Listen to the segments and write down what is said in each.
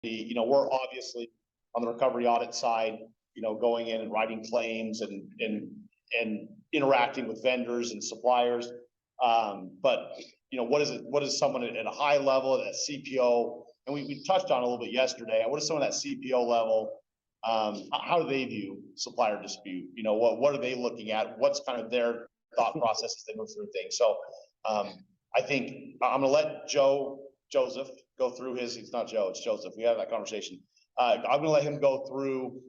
we're obviously on the recovery audit side, going in and writing claims and interacting with vendors and suppliers. But what is someone at a high level, at CPO, and we touched on a little bit yesterday, what is someone at CPO level, how do they view supplier dispute? What are they looking at? What's kind of their thought process as they move through things? So I think I'm gonna let Joseph go through it's not Joe, it's Joseph. We had that conversation. I'm gonna let him go through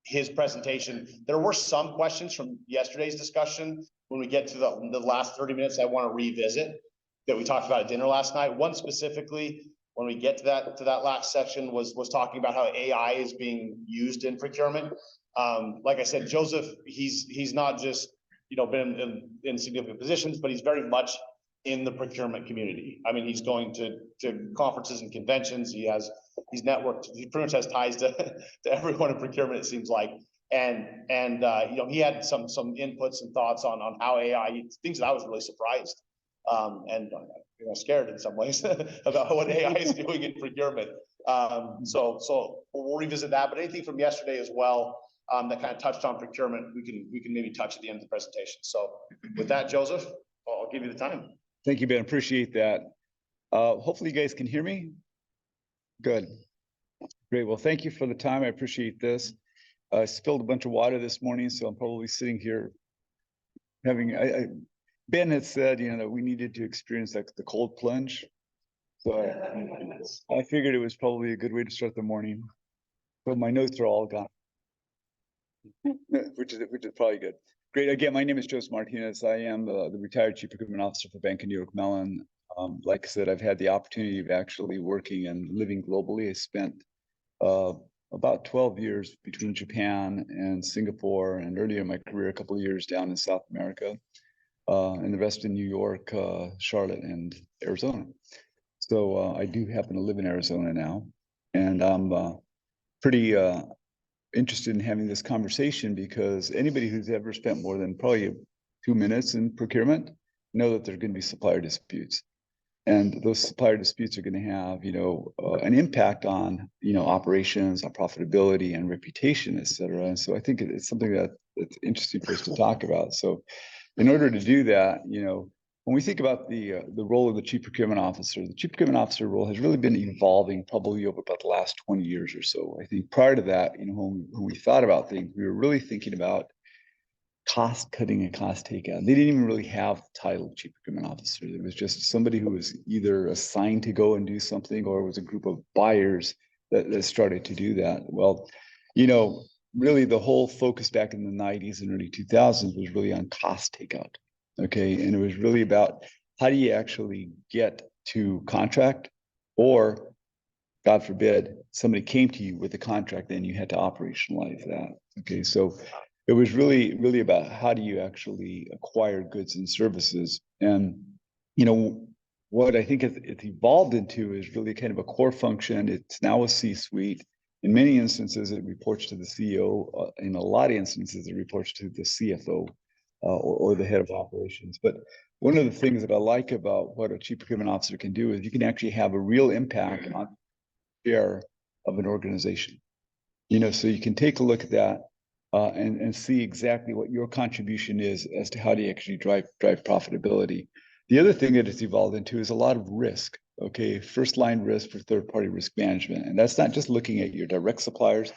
his presentation. There were some questions from yesterday's discussion. When we get to the last 30 minutes, I want to revisit that we talked about at dinner last night. One specifically, when we get to that last section, was talking about how AI is being used in procurement. Like I said, Joseph, he's not just been in significant positions, but he's very much in the procurement community. I mean, he's going to conferences and conventions. He's networked. He pretty much has ties to everyone in procurement, it seems like. And he had some inputs and thoughts on how AI, things that I was really surprised and scared in some ways about what AI is doing in procurement. So we'll revisit that. But anything from yesterday as well that kind of touched on procurement, we can maybe touch at the end of the presentation. So with that, Joseph, I'll give you the time. Thank you, Ben. Appreciate that. Hopefully you guys can hear me. Good. Great. Well, thank you for the time. I appreciate this. I spilled a bunch of water this morning, so I'm probably sitting here having, Ben had said, that we needed to experience like the cold plunge. So I figured it was probably a good way to start the morning. But my notes are all gone, which is probably good. Great. Again, my name is Joseph Martinez. I am the retired Chief Procurement Officer for Bank of New York Mellon. Like I said, I've had the opportunity of actually working and living globally. I spent about 12 years between Japan and Singapore, and earlier in my career, a couple of years down in South America, and the rest in New York, Charlotte, and Arizona. So I do happen to live in Arizona now, and I'm pretty interested in having this conversation because anybody who's ever spent more than probably 2 minutes in procurement know that there's going to be supplier disputes. And those supplier disputes are going to have, an impact on, operations, on profitability and reputation, et cetera. And so I think it's something that's interesting for us to talk about. So in order to do that, when we think about the role of the Chief Procurement Officer, the Chief Procurement Officer role has really been evolving probably over about the last 20 years or so. I think prior to that, when we thought about things, we were really thinking about cost cutting and cost takeout. They didn't even really have the title of Chief Procurement Officer. It was just somebody who was either assigned to go and do something, or it was a group of buyers that started to do that. Well, really the whole focus back in the 90s and early 2000s was really on cost takeout. Okay. And it was really about how do you actually get to contract, or God forbid, somebody came to you with a contract and you had to operationalize that. Okay. So it was really about how do you actually acquire goods and services. And, what I think it's evolved into is really kind of a core function. It's now a C-suite. In many instances, it reports to the CEO. In a lot of instances, it reports to the CFO or the head of operations. But one of the things that I like about what a Chief Procurement Officer can do is you can actually have a real impact on the share of an organization. So you can take a look at that and see exactly what your contribution is as to how do you actually drive profitability. The other thing that it's evolved into is a lot of risk. Okay, first line risk for third-party risk management, and that's not just looking at your direct suppliers.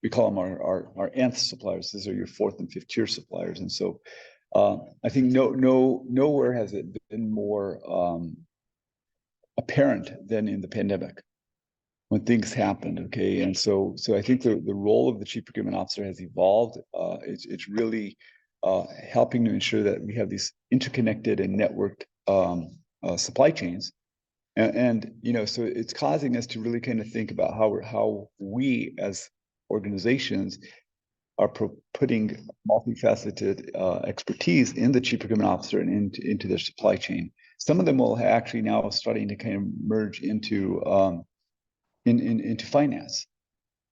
We call them our nth suppliers. These are your fourth and fifth tier suppliers. And so I think nowhere has it been more apparent than in the pandemic when things happened. Okay, and so I think the role of the Chief Procurement Officer has evolved. It's really helping to ensure that we have these interconnected and networked supply chains. And so it's causing us to really kind of think about how we as organizations are putting multifaceted expertise in the Chief Procurement Officer and into their supply chain. Some of them will actually now starting to kind of merge into finance.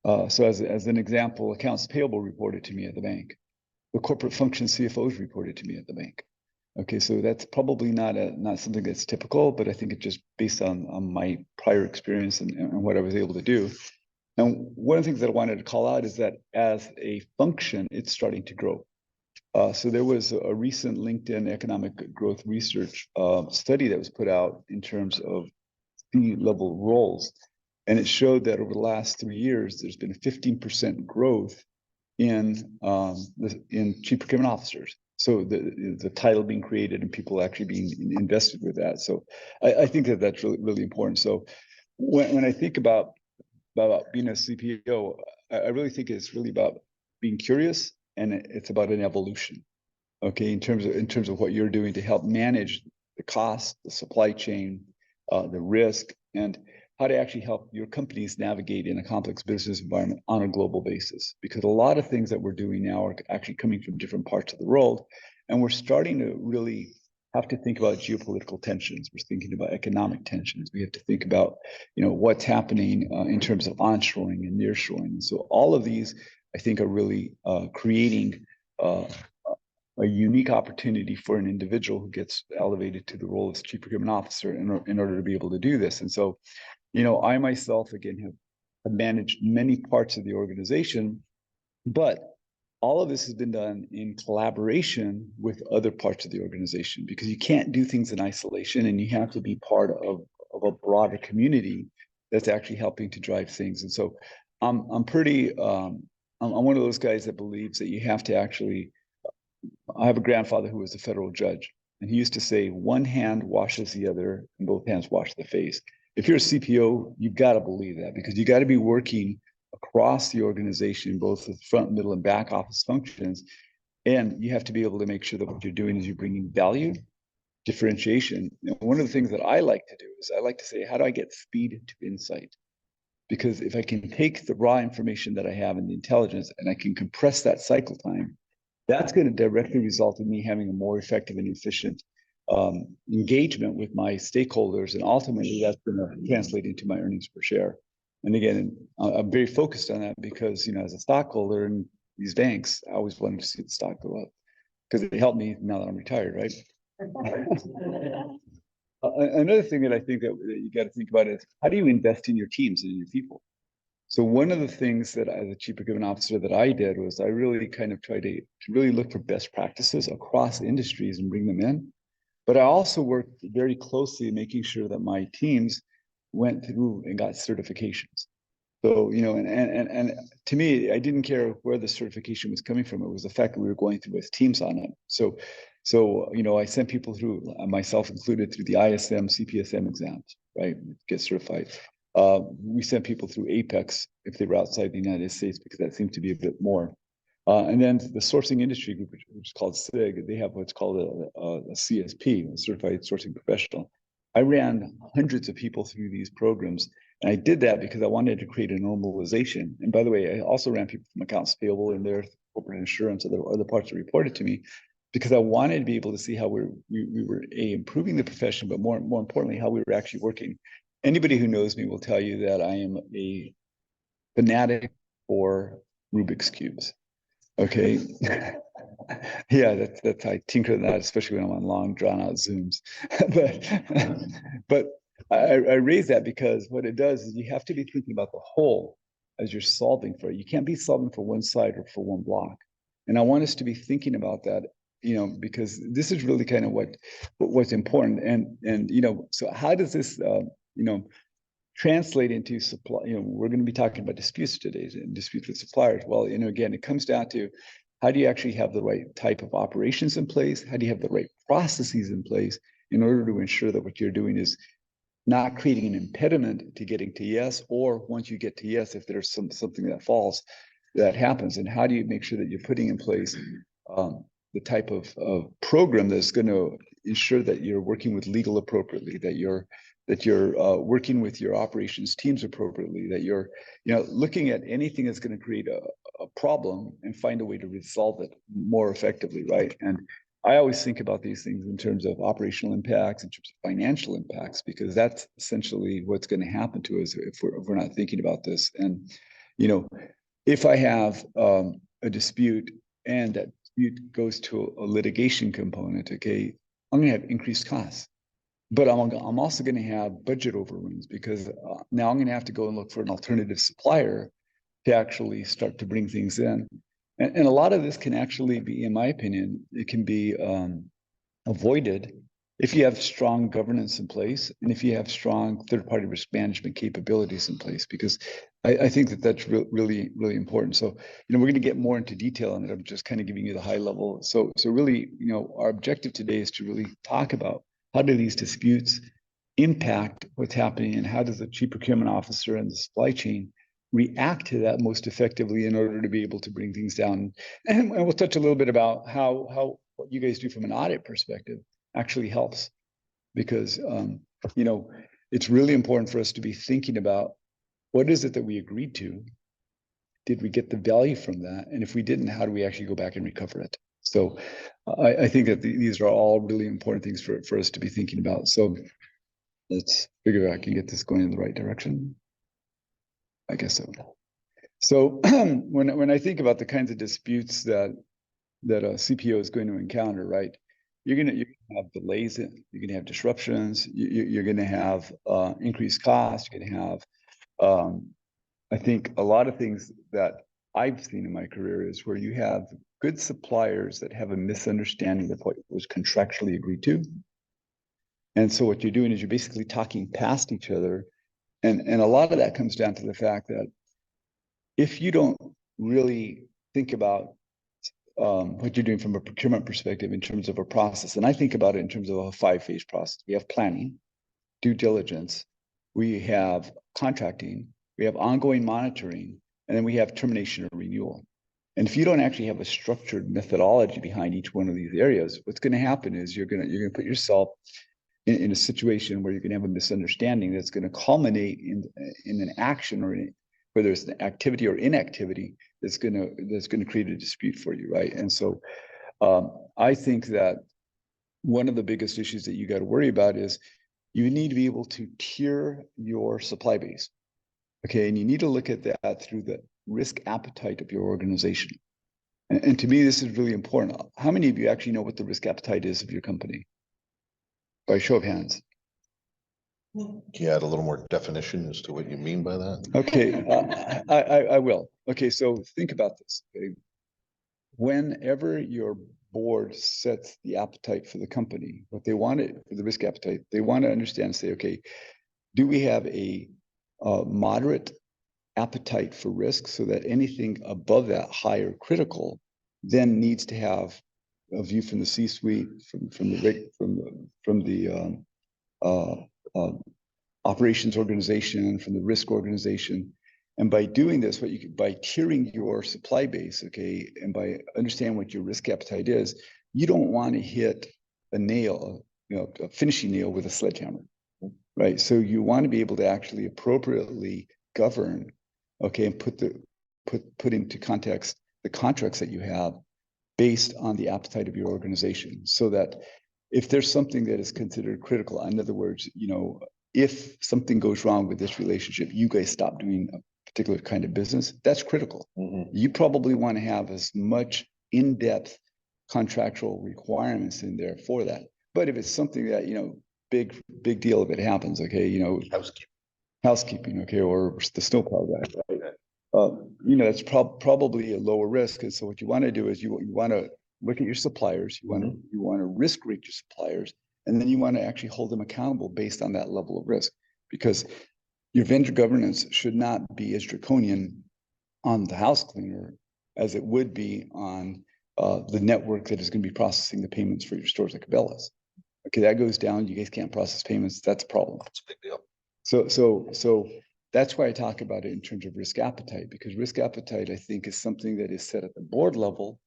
So as an example, accounts payable reported to me at the bank. The corporate function CFOs reported to me at the bank. Okay, so that's probably not something that's typical, but I think it's just based on my prior experience and what I was able to do. And one of the things that I wanted to call out is that as a function, it's starting to grow. So there was a recent LinkedIn economic growth research study that was put out in terms of C-level roles. And it showed that over the last 3 years, there's been a 15% growth in chief procurement officers. So the title being created and people actually being invested with that. So I think that that's really, really important. So when I think about being a CPO, I really think it's really about being curious, and it's about an evolution. Okay, in terms of what you're doing to help manage the cost, the supply chain, the risk, and how to actually help your companies navigate in a complex business environment on a global basis. Because a lot of things that we're doing now are actually coming from different parts of the world, and we're starting to really have to think about geopolitical tensions. We're thinking about economic tensions. We have to think about, what's happening in terms of onshoring and nearshoring. And so all of these, I think, are really creating a unique opportunity for an individual who gets elevated to the role of chief procurement officer in order to be able to do this. And so, I myself, again, have managed many parts of the organization, but all of this has been done in collaboration with other parts of the organization, because you can't do things in isolation, and you have to be part of a broader community that's actually helping to drive things. And so I'm one of those guys that believes that you have to actually, I have a grandfather who was a federal judge, and he used to say, one hand washes the other and both hands wash the face. If you're a CPO, you've got to believe that, because you got to be working across the organization, both the front, middle, and back office functions. And you have to be able to make sure that what you're doing is you're bringing value, differentiation. One of the things that I like to do is I like to say, how do I get speed to insight? Because if I can take the raw information that I have and the intelligence, and I can compress that cycle time, that's going to directly result in me having a more effective and efficient engagement with my stakeholders. And ultimately, that's going to translate into my earnings per share. And again, I'm very focused on that because, as a stockholder in these banks, I always wanted to see the stock go up because it helped me now that I'm retired, right? Another thing that I think that you got to think about is, how do you invest in your teams and in your people? So one of the things that as a chief procurement officer that I did was I really kind of tried to really look for best practices across industries and bring them in. But I also worked very closely making sure that my teams went through and got certifications. So, and to me, I didn't care where the certification was coming from. It was the fact that we were going through with teams on it. So, I sent people through, myself included, through the ISM, CPSM exams, right? Get certified. We sent people through Apex if they were outside the United States, because that seemed to be a bit more. And then the sourcing industry group, which is called SIG, they have what's called a CSP, a Certified Sourcing Professional. I ran hundreds of people through these programs, and I did that because I wanted to create a normalization. And by the way, I also ran people from accounts payable and their corporate insurance, other parts that reported to me, because I wanted to be able to see how we were improving the profession, but more importantly, how we were actually working. Anybody who knows me will tell you that I am a fanatic for Rubik's Cubes. Okay. Yeah, that's I tinker with that, especially when I'm on long, drawn out Zooms. but I raise that because what it does is you have to be thinking about the whole as you're solving for it. You can't be solving for one side or for one block. And I want us to be thinking about that, because this is really kind of what's important. And so how does this translate into supply? We're going to be talking about disputes today, and disputes with suppliers. Well, again, it comes down to, how do you actually have the right type of operations in place? How do you have the right processes in place in order to ensure that what you're doing is not creating an impediment to getting to yes, or once you get to yes, if there's something that falls, that happens? And how do you make sure that you're putting in place the type of program that's going to ensure that you're working with legal appropriately, that you're working with your operations teams appropriately, that you're looking at anything that's going to create a problem and find a way to resolve it more effectively, right? And I always think about these things in terms of operational impacts, in terms of financial impacts, because that's essentially what's going to happen to us if we're not thinking about this. And if I have a dispute and that dispute goes to a litigation component, okay, I'm going to have increased costs. But I'm also going to have budget overruns because now I'm going to have to go and look for an alternative supplier to actually start to bring things in. And a lot of this can actually be, in my opinion, it can be avoided if you have strong governance in place and if you have strong third-party risk management capabilities in place, because I think that that's really, really important. So, we're going to get more into detail on it. I'm just kind of giving you the high level. So really, our objective today is to really talk about how do these disputes impact what's happening and how does the Chief Procurement Officer and the supply chain react to that most effectively in order to be able to bring things down. And we'll touch a little bit about how what you guys do from an audit perspective actually helps, because it's really important for us to be thinking about what is it that we agreed to? Did we get the value from that? And if we didn't, how do we actually go back and recover it? So I think that these are all really important things for us to be thinking about. So let's figure out, I can get this going in the right direction. I guess so. So when I think about the kinds of disputes that a CPO is going to encounter, right? You're gonna have delays, you're gonna have disruptions, you're gonna have increased costs, you're gonna have I think a lot of things that I've seen in my career is where you have good suppliers that have a misunderstanding of what was contractually agreed to. And so what you're doing is you're basically talking past each other. And a lot of that comes down to the fact that if you don't really think about what you're doing from a procurement perspective in terms of a process, and I think about it in terms of a 5-phase process. We have planning, due diligence, we have contracting, we have ongoing monitoring, and then we have termination or renewal. And if you don't actually have a structured methodology behind each one of these areas, what's going to happen is you're going to put yourself in a situation where you're going to have a misunderstanding that's going to culminate in an action, or whether it's an activity or inactivity, that's going to create a dispute for you, right? And so I think that one of the biggest issues that you got to worry about is you need to be able to tier your supply base, okay? And you need to look at that through the risk appetite of your organization. And to me, this is really important. How many of you actually know what the risk appetite is of your company? By show of hands. Can you add a little more definition as to what you mean by that? Okay, I will. Okay, so think about this. Okay? Whenever your board sets the appetite for the company, what they want it for the risk appetite, they want to understand, say, okay, do we have a moderate appetite for risk so that anything above that high or critical then needs to have a view from the C-suite, from the operations organization, from the risk organization. And by doing this, by tiering your supply base, okay, and by understanding what your risk appetite is, you don't want to hit a nail, a finishing nail with a sledgehammer, right? So you want to be able to actually appropriately govern, okay, and put into context the contracts that you have based on the appetite of your organization, so that if there's something that is considered critical, in other words, if something goes wrong with this relationship, you guys stop doing a particular kind of business, that's critical. Mm-hmm. You probably want to have as much in-depth contractual requirements in there for that. But if it's something that, big deal if it happens, okay, housekeeping, okay, or the snowplow guy, right? That's probably a lower risk. And so what you want to do is you want to look at your suppliers, you want to risk rate your suppliers, and then you want to actually hold them accountable based on that level of risk, because your vendor governance should not be as draconian on the house cleaner as it would be on the network that is going to be processing the payments for your stores like Cabela's. Okay, that goes down. You guys can't process payments. That's a problem. That's a big deal. So that's why I talk about it in terms of risk appetite, because risk appetite, I think, is something that is set at the board level.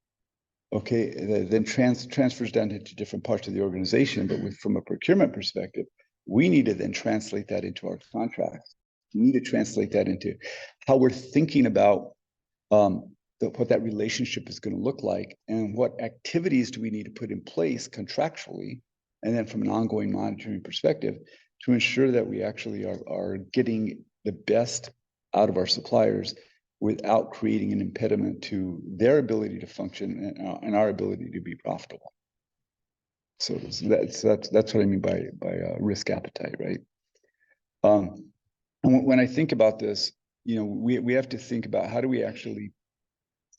Okay, that then transfers down into different parts of the organization. But from a procurement perspective, we need to then translate that into our contracts. We need to translate that into how we're thinking about what that relationship is going to look like, and what activities do we need to put in place contractually, and then from an ongoing monitoring perspective, to ensure that we actually are getting the best out of our suppliers without creating an impediment to their ability to function and our ability to be profitable. So that's what I mean by risk appetite, right? And when I think about this, you know, we have to think about how do we actually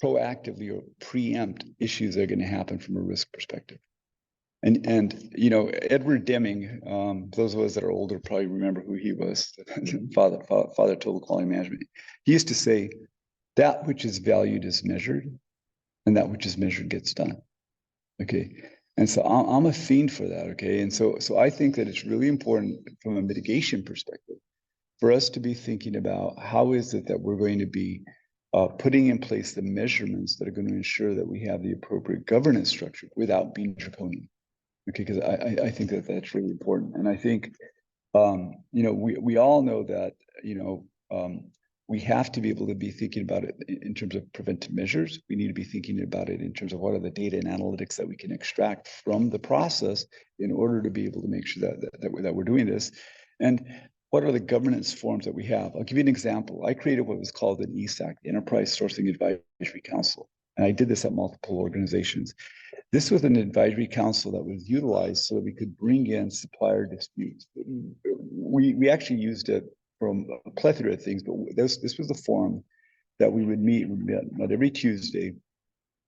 proactively or preempt issues that are going to happen from a risk perspective. And you know, Edward Deming, those of us that are older probably remember who he was, father total quality management. He used to say, that which is valued is measured, and that which is measured gets done. Okay. And so I'm a fiend for that. Okay. And so I think that it's really important from a mitigation perspective for us to be thinking about how is it that we're going to be putting in place the measurements that are going to ensure that we have the appropriate governance structure without being draconian. Okay, because I think that that's really important. And I think, you know, we all know that, you know, we have to be able to be thinking about it in terms of preventive measures. We need to be thinking about it in terms of what are the data and analytics that we can extract from the process in order to be able to make sure that we're doing this. And what are the governance forms that we have? I'll give you an example. I created what was called an ESAC, Enterprise Sourcing Advisory Council. And I did this at multiple organizations. This was an advisory council that was utilized so that we could bring in supplier disputes. We actually used it from a plethora of things, but this was the forum that we would meet. We met every Tuesday,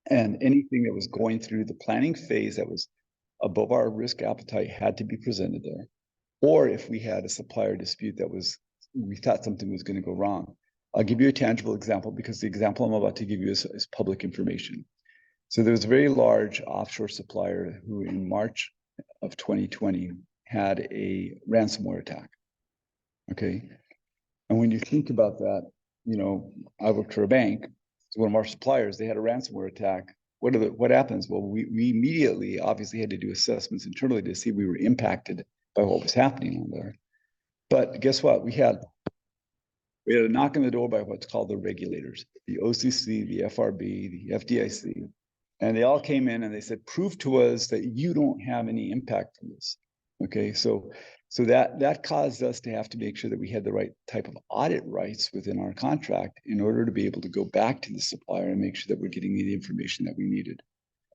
and anything that was going through the planning phase that was above our risk appetite had to be presented there. Or if we had a supplier dispute that we thought something was going to go wrong. I'll give you a tangible example because the example I'm about to give you is public information. So there was a very large offshore supplier who in March of 2020 had a ransomware attack. Okay. And when you think about that, you know, I worked for a bank, it's one of our suppliers, they had a ransomware attack. What happens? Well, we immediately obviously had to do assessments internally to see if we were impacted by what was happening on there. But guess what? We had a knock on the door by what's called the regulators, the OCC, the FRB, the FDIC. And they all came in and they said, prove to us that you don't have any impact from this. Okay, so that caused us to have to make sure that we had the right type of audit rights within our contract in order to be able to go back to the supplier and make sure that we're getting the information that we needed.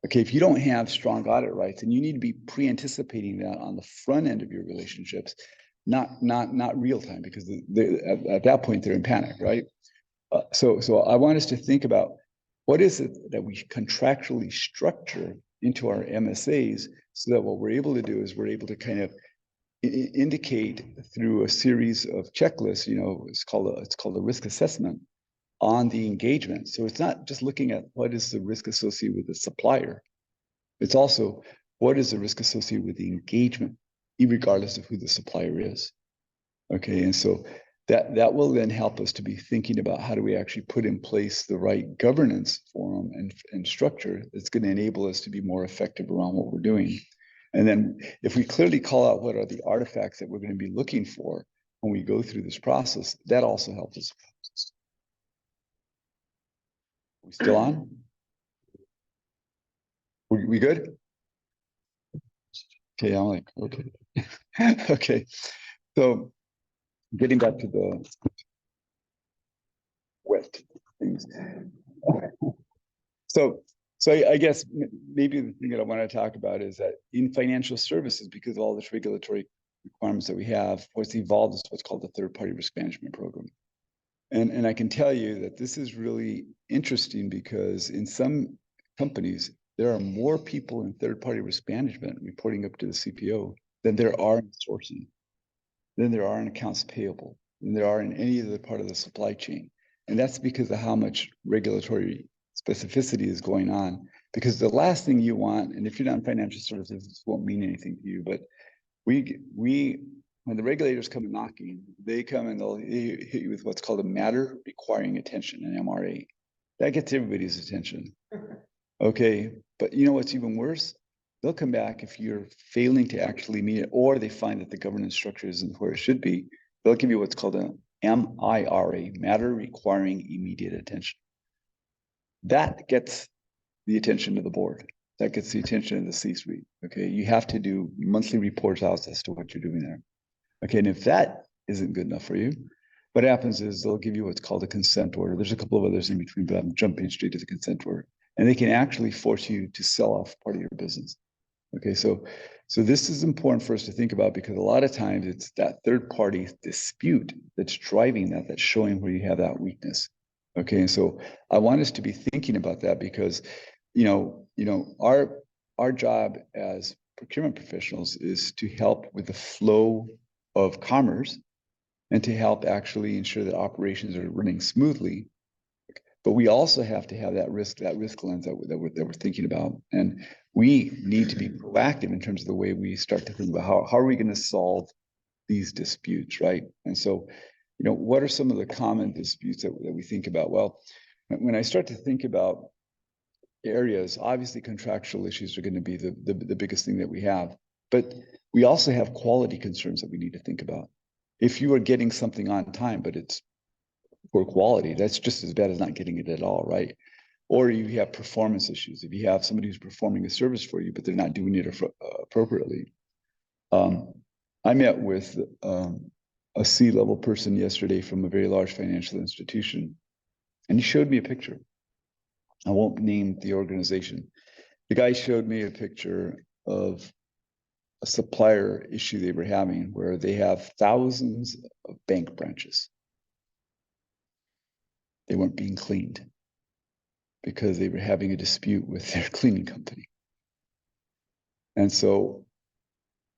Okay, if you don't have strong audit rights, and you need to be pre-anticipating that on the front end of your relationships, not real time, because at that point they're in panic, right? So I want us to think about what is it that we contractually structure into our MSAs so that what we're able to do is we're able to kind of indicate through a series of checklists, you know, it's called a risk assessment on the engagement. So it's not just looking at what is the risk associated with the supplier. It's also what is the risk associated with the engagement, regardless of who the supplier is. Okay, and so that will then help us to be thinking about how do we actually put in place the right governance forum and structure that's going to enable us to be more effective around what we're doing. And then if we clearly call out what are the artifacts that we're going to be looking for when we go through this process, that also helps us. We still on? We good? Okay, I'm like, okay. Okay. So getting back to the wet things. So I guess maybe the thing that I want to talk about is that in financial services, because of all this regulatory requirements that we have, what's evolved is what's called the third-party risk management program. And I can tell you that this is really interesting because in some companies, there are more people in third-party risk management reporting up to the CPO than there are in sourcing, than there are in accounts payable, than there are in any other part of the supply chain. And that's because of how much regulatory specificity is going on. Because the last thing you want, and if you're not in financial services, this won't mean anything to you, but when the regulators come knocking, they come and they'll hit you with what's called a matter requiring attention, an MRA. That gets everybody's attention. Okay, but you know what's even worse? They'll come back if you're failing to actually meet it, or they find that the governance structure isn't where it should be. They'll give you what's called an MIRA, matter requiring immediate attention. That gets the attention of the board. That gets the attention of the C-suite. Okay, you have to do monthly reports out as to what you're doing there. Okay, and if that isn't good enough for you, what happens is they'll give you what's called a consent order. There's a couple of others in between, but I'm jumping straight to the consent order. And they can actually force you to sell off part of your business. Okay, so this is important for us to think about because a lot of times it's that third party dispute that's driving that, that's showing where you have that weakness. Okay, and so I want us to be thinking about that because, our job as procurement professionals is to help with the flow of commerce and to help actually ensure that operations are running smoothly. But we also have to have that risk lens that we're thinking about. And we need to be proactive in terms of the way we start to think about how are we going to solve these disputes, right? And so, what are some of the common disputes that we think about? Well, when I start to think about areas, obviously contractual issues are going to be the biggest thing that we have, but we also have quality concerns that we need to think about. If you are getting something on time, but it's poor quality, that's just as bad as not getting it at all, right? Or you have performance issues. If you have somebody who's performing a service for you, but they're not doing it appropriately. I met with a C-level person yesterday from a very large financial institution, and he showed me a picture. I won't name the organization. The guy showed me a picture of a supplier issue they were having where they have thousands of bank branches. They weren't being cleaned because they were having a dispute with their cleaning company. And so,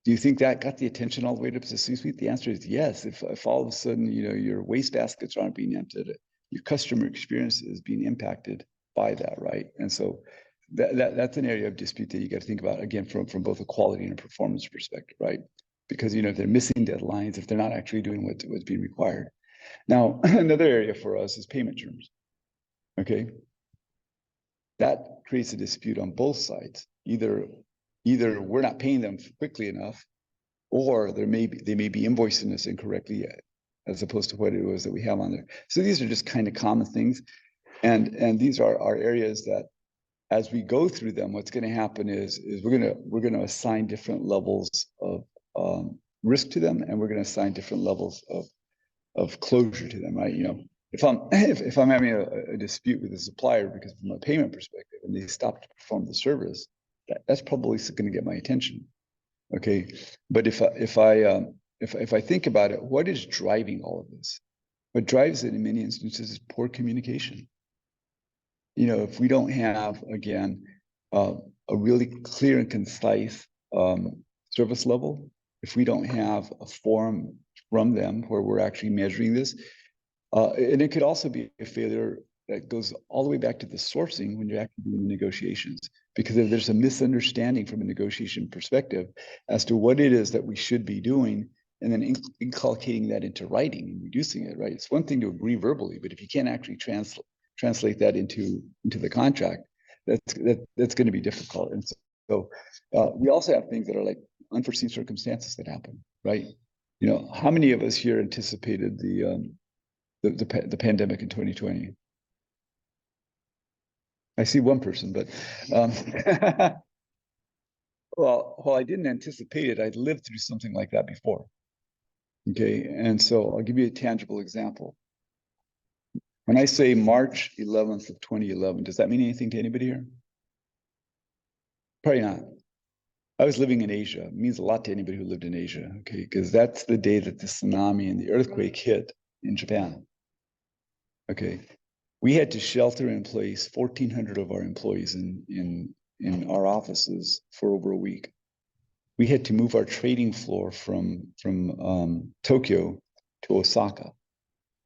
do you think that got the attention all the way up to the C-suite? The answer is yes. If all of a sudden, your waste baskets aren't being emptied, your customer experience is being impacted by that, right? And so that's an area of dispute that you got to think about, again, from both a quality and a performance perspective, right? Because, if they're missing deadlines, if they're not actually doing what's being required. Now, another area for us is payment terms, okay? That creates a dispute on both sides. Either we're not paying them quickly enough, or they may be invoicing us incorrectly as opposed to what it was that we have on there. So these are just kind of common things. And these are areas that as we go through them, what's going to happen is we're going to assign different levels of risk to them, and we're going to assign different levels of closure to them, right? If I'm having a dispute with a supplier because from a payment perspective and they stop to perform the service, that's probably going to get my attention. Okay, but if I think about it, what is driving all of this? What drives it in many instances is poor communication. If we don't have, again, a really clear and concise service level, if we don't have a forum from them where we're actually measuring this, and it could also be a failure that goes all the way back to the sourcing when you're actually doing the negotiations, because if there's a misunderstanding from a negotiation perspective as to what it is that we should be doing, and then inculcating that into writing and reducing it, right? It's one thing to agree verbally, but if you can't actually translate that into the contract, that's going to be difficult. And so we also have things that are like unforeseen circumstances that happen, right? How many of us here anticipated the pandemic in 2020? I see one person, but well, I didn't anticipate it. I'd lived through something like that before. Okay, and so I'll give you a tangible example. When I say March 11th of 2011, does that mean anything to anybody here? Probably not. I was living in Asia. It means a lot to anybody who lived in Asia, okay? Because that's the day that the tsunami and the earthquake hit in Japan. Okay, we had to shelter in place 1,400 of our employees in our offices for over a week. We had to move our trading floor from Tokyo to Osaka,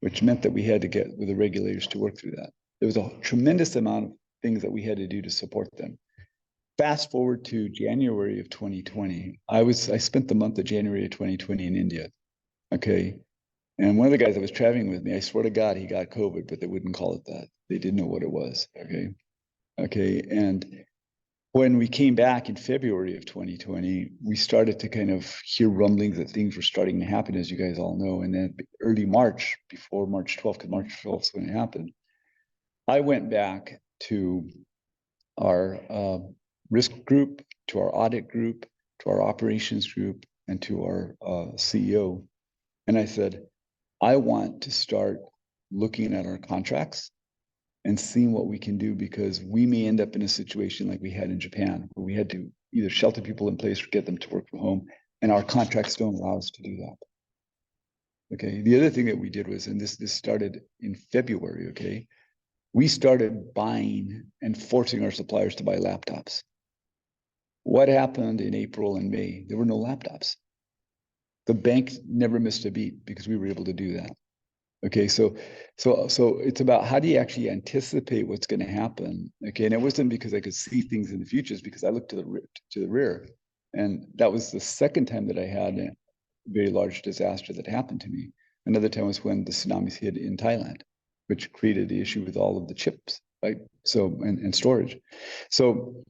which meant that we had to get with the regulators to work through that. There was a tremendous amount of things that we had to do to support them. Fast forward to January of 2020. I spent the month of January of 2020 in India. Okay. And one of the guys that was traveling with me, I swear to God, he got COVID, but they wouldn't call it that. They didn't know what it was. Okay. Okay. And when we came back in February of 2020, we started to kind of hear rumblings that things were starting to happen, as you guys all know. And then early March, before March 12th, because March 12th is when it happened, I went back to our risk group, to our audit group, to our operations group, and to our CEO. And I said, I want to start looking at our contracts and seeing what we can do, because we may end up in a situation like we had in Japan, where we had to either shelter people in place or get them to work from home. And our contracts don't allow us to do that. Okay. The other thing that we did was, and this started in February, okay, we started buying and forcing our suppliers to buy laptops. What happened in April and May? There were no laptops. The bank never missed a beat because we were able to do that. Okay, so it's about how do you actually anticipate what's going to happen? Okay, and it wasn't because I could see things in the future, it's because I looked to the rear, and that was the second time that I had a very large disaster that happened to me. Another time was when the tsunamis hit in Thailand, which created the issue with all of the chips, right? So and storage. So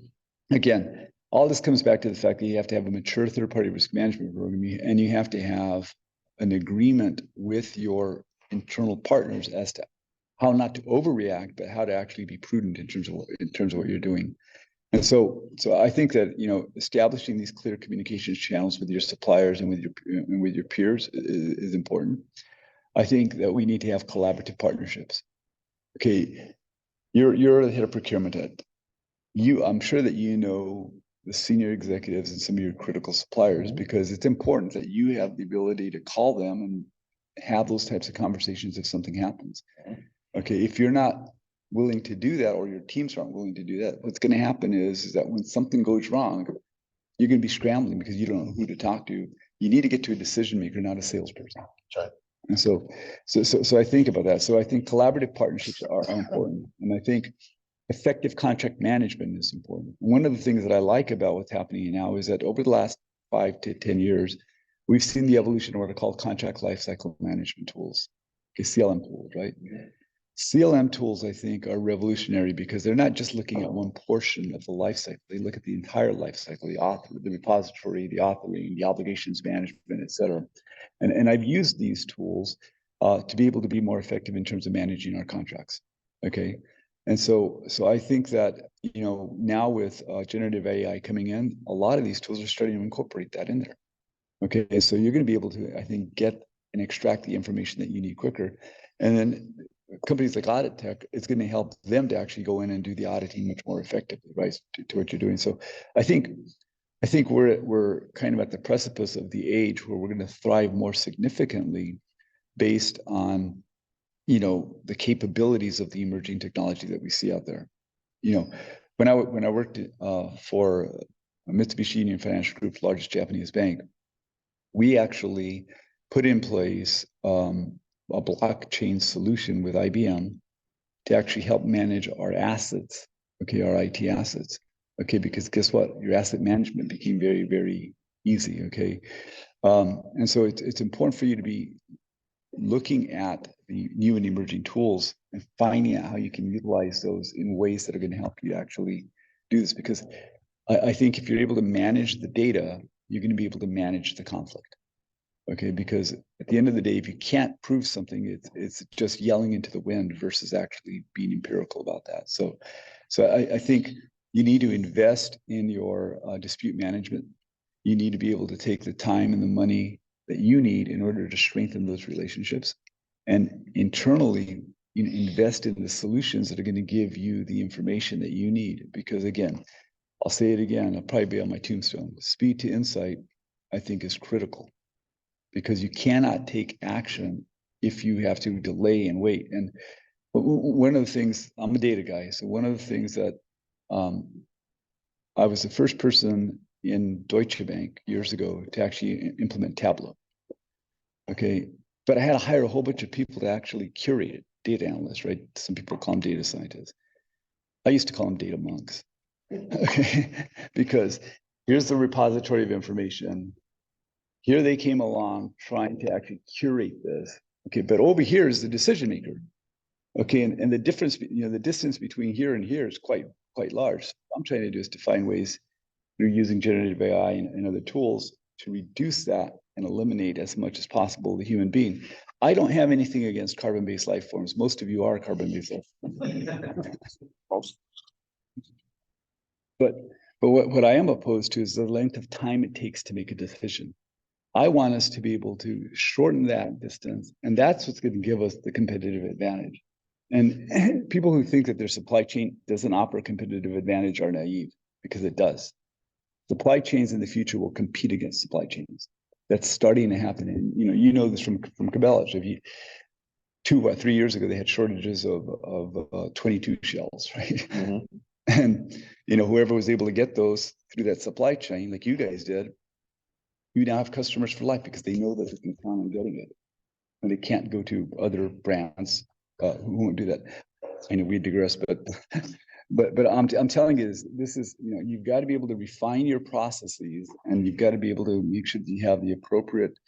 again, all this comes back to the fact that you have to have a mature third-party risk management program, and you have to have an agreement with your internal partners as to how not to overreact, but how to actually be prudent in terms of what you're doing. And so I think that, you know, establishing these clear communications channels with your suppliers and with your peers is important. I think that we need to have collaborative partnerships. Okay, you're the head of procurement at I'm sure that you know the senior executives and some of your critical suppliers, because it's important that you have the ability to call them and have those types of conversations if something happens. Okay, if you're not willing to do that, or your teams aren't willing to do that, what's going to happen is that when something goes wrong, you're going to be scrambling because you don't know who to talk to. You need to get to a decision maker, not a salesperson. Right. And so I think about that. So I think collaborative partnerships are important, and I think effective contract management is important. One of the things that I like about what's happening now is that over the last 5 to 10 years, we've seen the evolution of what are called contract lifecycle management tools, okay, CLM tools, right? CLM tools, I think, are revolutionary because they're not just looking at one portion of the life cycle. They look at the entire life cycle, the author, the repository, the authoring, the obligations management, et cetera. And I've used these tools to be able to be more effective in terms of managing our contracts, okay? And so I think that, you know, now with generative AI coming in, a lot of these tools are starting to incorporate that in there. Okay, so you're going to be able to, I think, get and extract the information that you need quicker. And then companies like Audit Tech, it's going to help them to actually go in and do the auditing much more effectively, right, to what you're doing. So I think we're kind of at the precipice of the age where we're going to thrive more significantly based on, you know, the capabilities of the emerging technology that we see out there. You know, when I worked for Mitsubishi Union Financial Group's largest Japanese bank, we actually put in place a blockchain solution with IBM to actually help manage our assets, okay, our IT assets, okay, because guess what? Your asset management became very, very easy, okay? And so it's important for you to be looking at the new and emerging tools and finding out how you can utilize those in ways that are going to help you actually do this. Because I think if you're able to manage the data, you're going to be able to manage the conflict. Okay, because at the end of the day, if you can't prove something, it's just yelling into the wind versus actually being empirical about that. So I think you need to invest in your dispute management. You need to be able to take the time and the money that you need in order to strengthen those relationships, and internally invest in the solutions that are going to give you the information that you need. Because again, I'll say it again, I'll probably be on my tombstone. Speed to insight, I think, is critical, because you cannot take action if you have to delay and wait. And one of the things, I'm a data guy, so one of the things that I was the first person in Deutsche Bank years ago to actually implement Tableau. Okay, but I had to hire a whole bunch of people to actually curate it, data analysts, right? Some people call them data scientists. I used to call them data monks, okay? Because here's the repository of information. Here they came along trying to actually curate this. Okay, but over here is the decision maker. Okay, and the difference, you know, the distance between here and here is quite large. What I'm trying to do is to find ways through using generative AI and other tools to reduce that and eliminate as much as possible the human being. I don't have anything against carbon-based life forms. Most of you are carbon-based life forms. But what I am opposed to is the length of time it takes to make a decision. I want us to be able to shorten that distance, and that's what's going to give us the competitive advantage. And people who think that their supply chain doesn't offer a competitive advantage are naive, because it does. Supply chains in the future will compete against supply chains. That's starting to happen. And you know this from Cabela's. If you 2 or 3 years ago, they had shortages of 22 shells, right? Mhm. And whoever was able to get those through that supply chain, like you guys did, you now have customers for life because they know that they can count on getting it, and they can't go to other brands who won't do that. I know we digress, but I'm telling you this is you've got to be able to refine your processes, and you've got to be able to make sure that you have the appropriate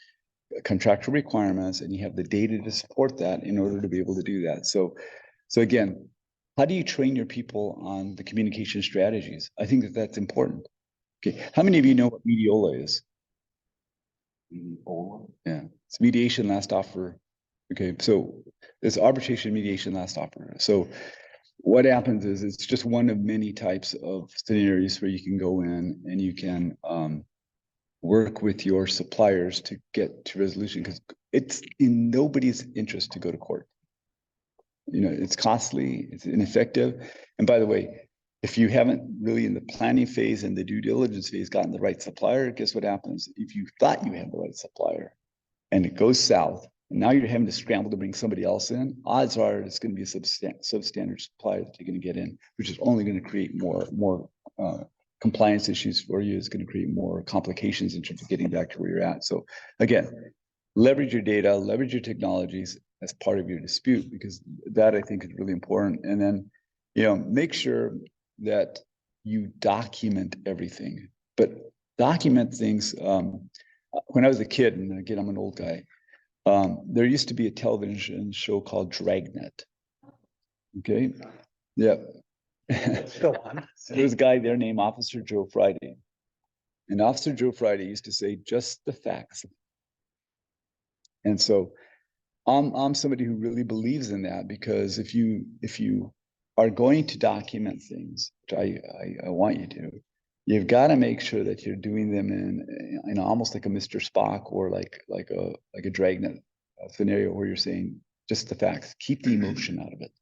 contractual requirements and you have the data to support that in order to be able to do that. So again, how do you train your people on the communication strategies? I think that that's important. Okay, how many of you know what mediola is? Yeah, it's mediation last offer. Okay, so it's arbitration, mediation, last offer. So what happens is it's just one of many types of scenarios where you can go in and you can work with your suppliers to get to resolution, because it's in nobody's interest to go to court. It's costly, it's ineffective. And by the way, if you haven't really in the planning phase and the due diligence phase gotten the right supplier, guess what happens? If you thought you had the right supplier and it goes south, and now you're having to scramble to bring somebody else in, odds are it's going to be a substandard supplier that you're going to get in, which is only going to create more compliance issues for you. It's going to create more complications in terms of getting back to where you're at. So again, leverage your data, leverage your technologies as part of your dispute, because that I think is really important. And then, make sure that you document everything, but document things. When I was a kid, and again, I'm an old guy, there used to be a television show called Dragnet. Okay. Yeah. Go on. There was a guy there named Officer Joe Friday. And Officer Joe Friday used to say, just the facts. And so I'm somebody who really believes in that, because if you are going to document things, which I want you to, you've got to make sure that you're doing them in almost like a Mr. Spock or like a Dragnet scenario where you're saying just the facts, keep the emotion out of it.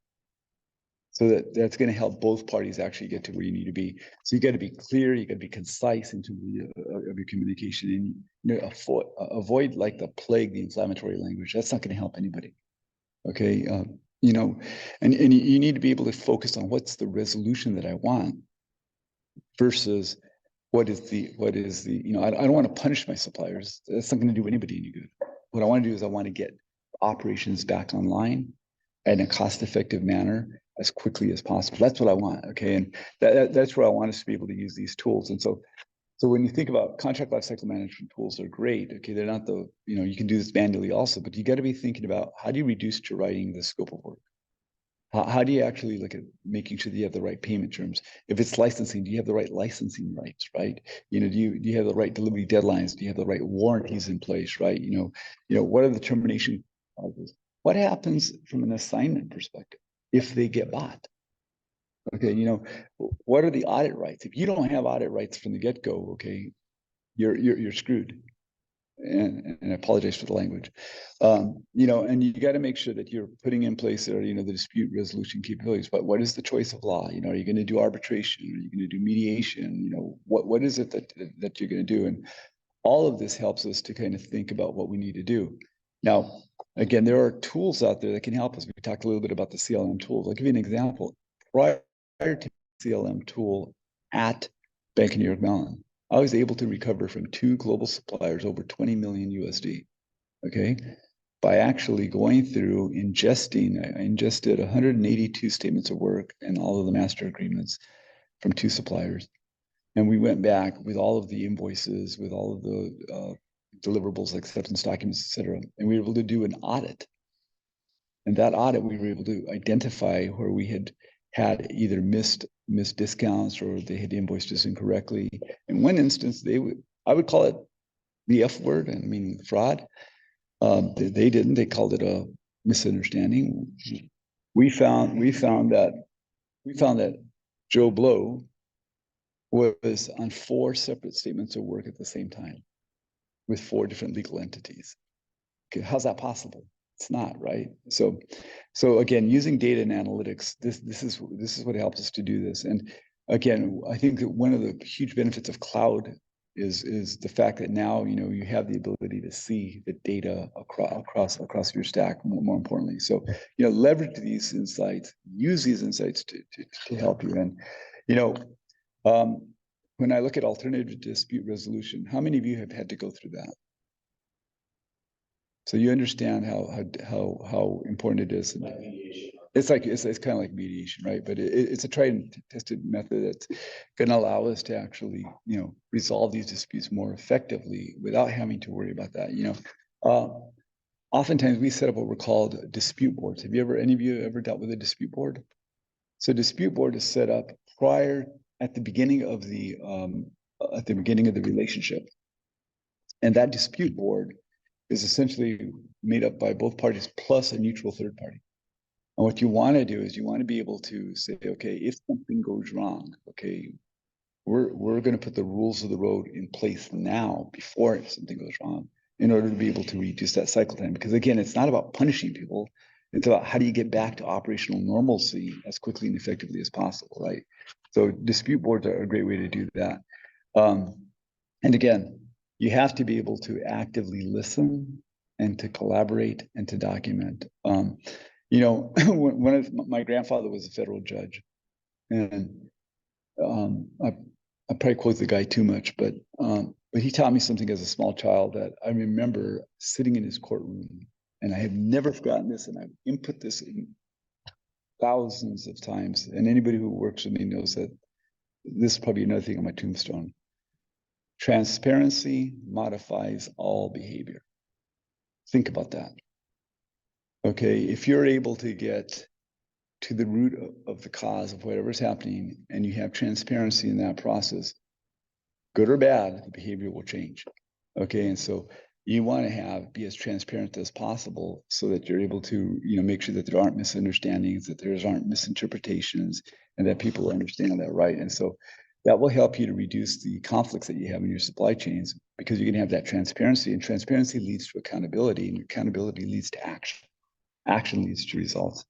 So that's going to help both parties actually get to where you need to be. So you got to be clear, you got to be concise in terms of your communication, and avoid like the plague, the inflammatory language. That's not going to help anybody. Okay, and you need to be able to focus on what's the resolution that I want versus what is the I don't want to punish my suppliers. That's not going to do anybody any good. What I want to do is I want to get operations back online in a cost-effective manner as quickly as possible. That's what I want. Okay, and that's where I want us to be able to use these tools. And so when you think about contract lifecycle management tools, they're great. Okay, they're not you can do this manually also, but you got to be thinking about how do you reduce to writing the scope of work. How do you actually look at making sure that you have the right payment terms? If it's licensing, do you have the right licensing rights, right? Do you have the right delivery deadlines? Do you have the right warranties in place, right? What are the termination clauses? What happens from an assignment perspective if they get bought? Okay, what are the audit rights? If you don't have audit rights from the get-go, okay, you're screwed. And I apologize for the language. And you got to make sure that you're putting in place the dispute resolution capabilities. But what is the choice of law? Are you going to do arbitration? Are you going to do mediation? What is it that you're going to do? And all of this helps us to kind of think about what we need to do. Now, again, there are tools out there that can help us. We talked a little bit about the CLM tools. I'll give you an example. Prior to the CLM tool at Bank of New York Mellon, I was able to recover from 2 global suppliers over 20 million USD, okay, by actually going through I ingested 182 statements of work and all of the master agreements from 2 suppliers. And we went back with all of the invoices, with all of the deliverables, acceptance documents, et cetera. And we were able to do an audit. And that audit, we were able to identify where we had either missed discounts or they had invoiced us incorrectly. In one instance, I would call it the F word, I mean fraud. They didn't. They called it a misunderstanding. We found that Joe Blow was on 4 separate statements of work at the same time with 4 different legal entities. Okay, how's that possible? It's not, right? So again, using data and analytics, this is what helps us to do this. And again, I think that one of the huge benefits of cloud is the fact that now, you have the ability to see the data across your stack, more importantly. So, leverage these insights, use these insights to help you. And, when I look at alternative dispute resolution, how many of you have had to go through that? So you understand how important it is. It's kind of like mediation, right? But it's a tried and tested method that's going to allow us to actually, resolve these disputes more effectively without having to worry about that. Oftentimes we set up what we're called dispute boards. Have any of you ever dealt with a dispute board? So dispute board is set up at the beginning of the relationship, and that dispute board is essentially made up by both parties plus a neutral third party. And what you want to do is you want to be able to say, okay, if something goes wrong, okay, we're going to put the rules of the road in place now before something goes wrong in order to be able to reduce that cycle time. Because again, it's not about punishing people. It's about how do you get back to operational normalcy as quickly and effectively as possible, right? So dispute boards are a great way to do that. And again, you have to be able to actively listen and to collaborate and to document. My grandfather was a federal judge, and I probably quote the guy too much, but he taught me something as a small child that I remember sitting in his courtroom, and I have never forgotten this, and I've input this in thousands of times. And anybody who works with me knows that this is probably another thing on my tombstone. Transparency modifies all behavior. Think about that. Okay, if you're able to get to the root of the cause of whatever's happening and you have transparency in that process, good or bad, the behavior will change. Okay, and so you want to be as transparent as possible so that you're able to, make sure that there aren't misunderstandings, that there aren't misinterpretations, and that people understand that right. And so that will help you to reduce the conflicts that you have in your supply chains, because you're going to have that transparency, and transparency leads to accountability, and accountability leads to action. Action leads to results.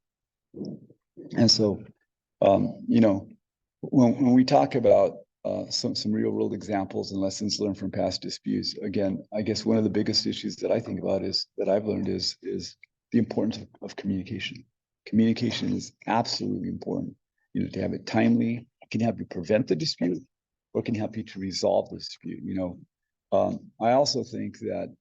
And so, when we talk about some real world examples and lessons learned from past disputes, again, I guess one of the biggest issues that I think about that I've learned is the importance of communication. Communication is absolutely important. To have it timely, it can help you prevent the dispute, or it can help you to resolve the dispute. I also think that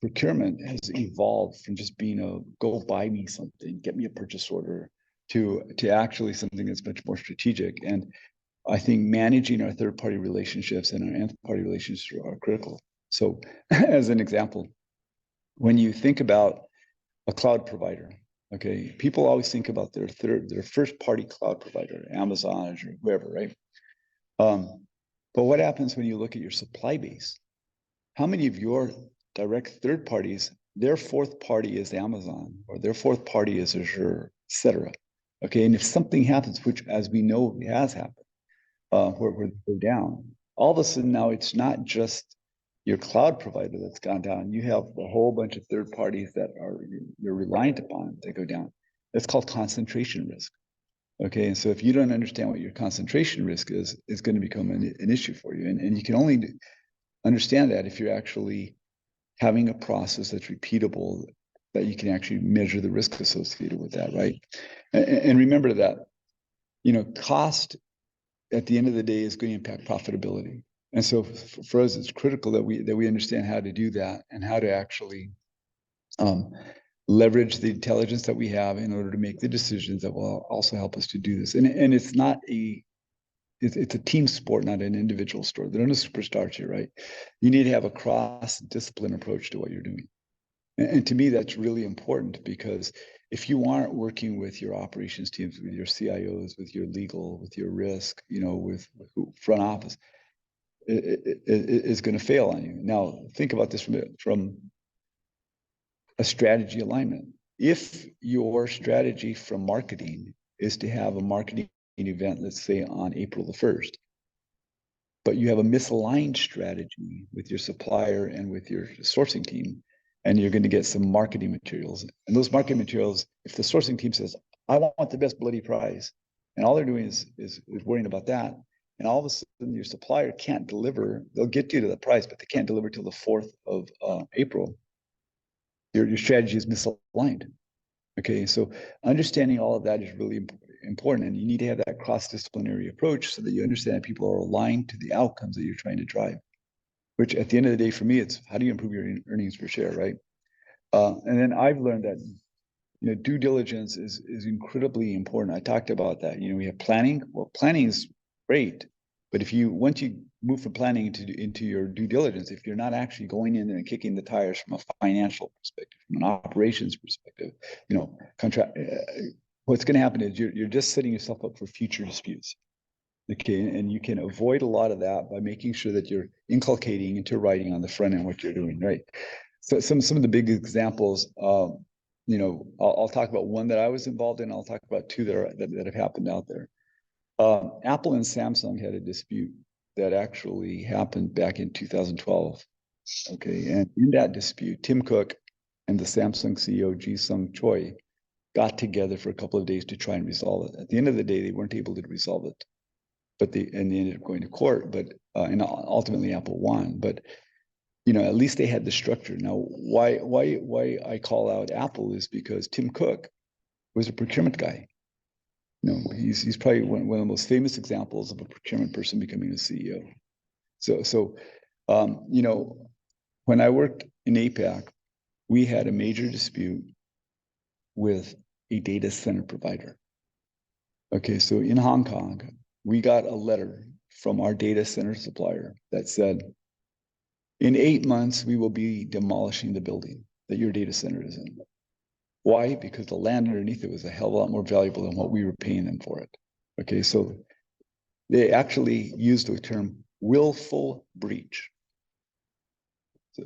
procurement has evolved from just being go buy me something, get me a purchase order, to actually something that's much more strategic. And I think managing our third-party relationships and our nth-party relationships are critical. So as an example, when you think about a cloud provider, okay, people always think about their first-party cloud provider, Amazon or whoever, right? But what happens when you look at your supply base? How many of your direct third parties, their fourth party is Amazon, or their fourth party is Azure, et cetera? Okay, and if something happens, which as we know has happened, where they go down, all of a sudden now it's not just your cloud provider that's gone down. You have a whole bunch of third parties that you're reliant upon that go down. That's called concentration risk. Okay, and so if you don't understand what your concentration risk is, it's going to become an issue for you. And you can only understand that if you're actually having a process that's repeatable, that you can actually measure the risk associated with that, right? And remember that, cost at the end of the day is going to impact profitability. And so for us, it's critical that we understand how to do that and how to actually leverage the intelligence that we have in order to make the decisions that will also help us to do this. And it's not it's a team sport, not an individual sport. There are no superstars here, right? You need to have a cross-discipline approach to what you're doing. And to me, that's really important, because if you aren't working with your operations teams, with your CIOs, with your legal, with your risk, with front office, it's going to fail on you. Now, think about this from a strategy alignment. If your strategy from marketing is to have a marketing event, let's say on April the 1st, but you have a misaligned strategy with your supplier and with your sourcing team, and you're going to get some marketing materials. And those marketing materials, if the sourcing team says, I want the best bloody prize, And all they're doing is worrying about that. And all of a sudden your supplier can't deliver. They'll get you to the price, but they can't deliver till the 4th of April. Your strategy is misaligned. Okay, so understanding all of that is really important, and you need to have that cross-disciplinary approach so that you understand that people are aligned to the outcomes that you're trying to drive. Which at the end of the day, for me, it's how do you improve your earnings per share, right? And then I've learned that due diligence is incredibly important. I talked about that. We have planning. Well, planning is great, but once you move from planning into your due diligence, if you're not actually going in and kicking the tires from a financial perspective, from an operations perspective, what's going to happen is you're just setting yourself up for future disputes. Okay, and you can avoid a lot of that by making sure that you're inculcating into writing on the front end what you're doing, right? So some of the big examples, I'll talk about one that I was involved in. I'll talk about two that have happened out there. Apple and Samsung had a dispute that actually happened back in 2012. Okay, and in that dispute, Tim Cook and the Samsung CEO, Ji-Sung Choi, got together for a couple of days to try and resolve it. At the end of the day, they weren't able to resolve it, but they ended up going to court. But and ultimately, Apple won. But at least they had the structure. Now, why I call out Apple is because Tim Cook was a procurement guy. He's probably one of the most famous examples of a procurement person becoming a CEO. So when I worked in APAC, we had a major dispute with a data center provider. Okay, so in Hong Kong, we got a letter from our data center supplier that said, in 8 months, we will be demolishing the building that your data center is in. Why? Because the land underneath it was a hell of a lot more valuable than what we were paying them for it. Okay, so they actually used the term willful breach.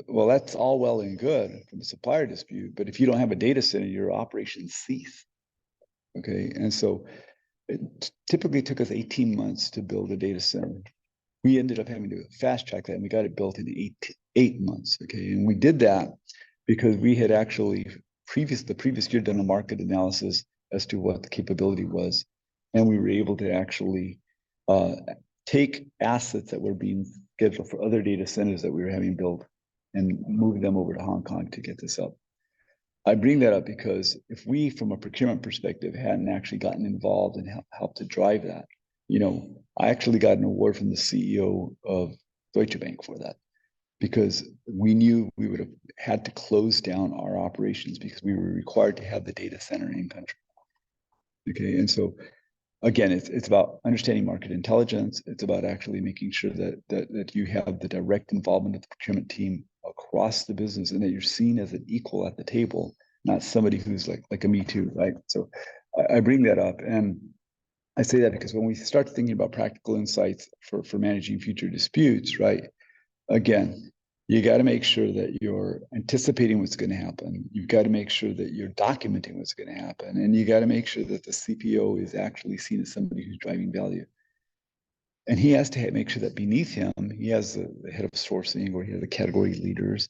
Well, that's all well and good from a supplier dispute, but if you don't have a data center, your operations cease. Okay, and so it typically took us 18 months to build a data center. We ended up having to fast track that, and we got it built in eight months. Okay, and we did that because we had actually the previous year done a market analysis as to what the capability was, and we were able to actually take assets that were being scheduled for other data centers that we were having built and move them over to Hong Kong to get this up. I bring that up because if we, from a procurement perspective, hadn't actually gotten involved and helped to drive that, I actually got an award from the CEO of Deutsche Bank for that, because we knew we would have had to close down our operations because we were required to have the data center in country. Okay, and so again, it's about understanding market intelligence. It's about actually making sure that you have the direct involvement of the procurement team across the business, and that you're seen as an equal at the table, not somebody who's like a me too, right? So I bring that up, and I say that because when we start thinking about practical insights for managing future disputes, right? Again, you got to make sure that you're anticipating what's going to happen. You've got to make sure that you're documenting what's going to happen, and you got to make sure that the CPO is actually seen as somebody who's driving value. And he has to make sure that beneath him, he has the head of sourcing, or he has the category leaders.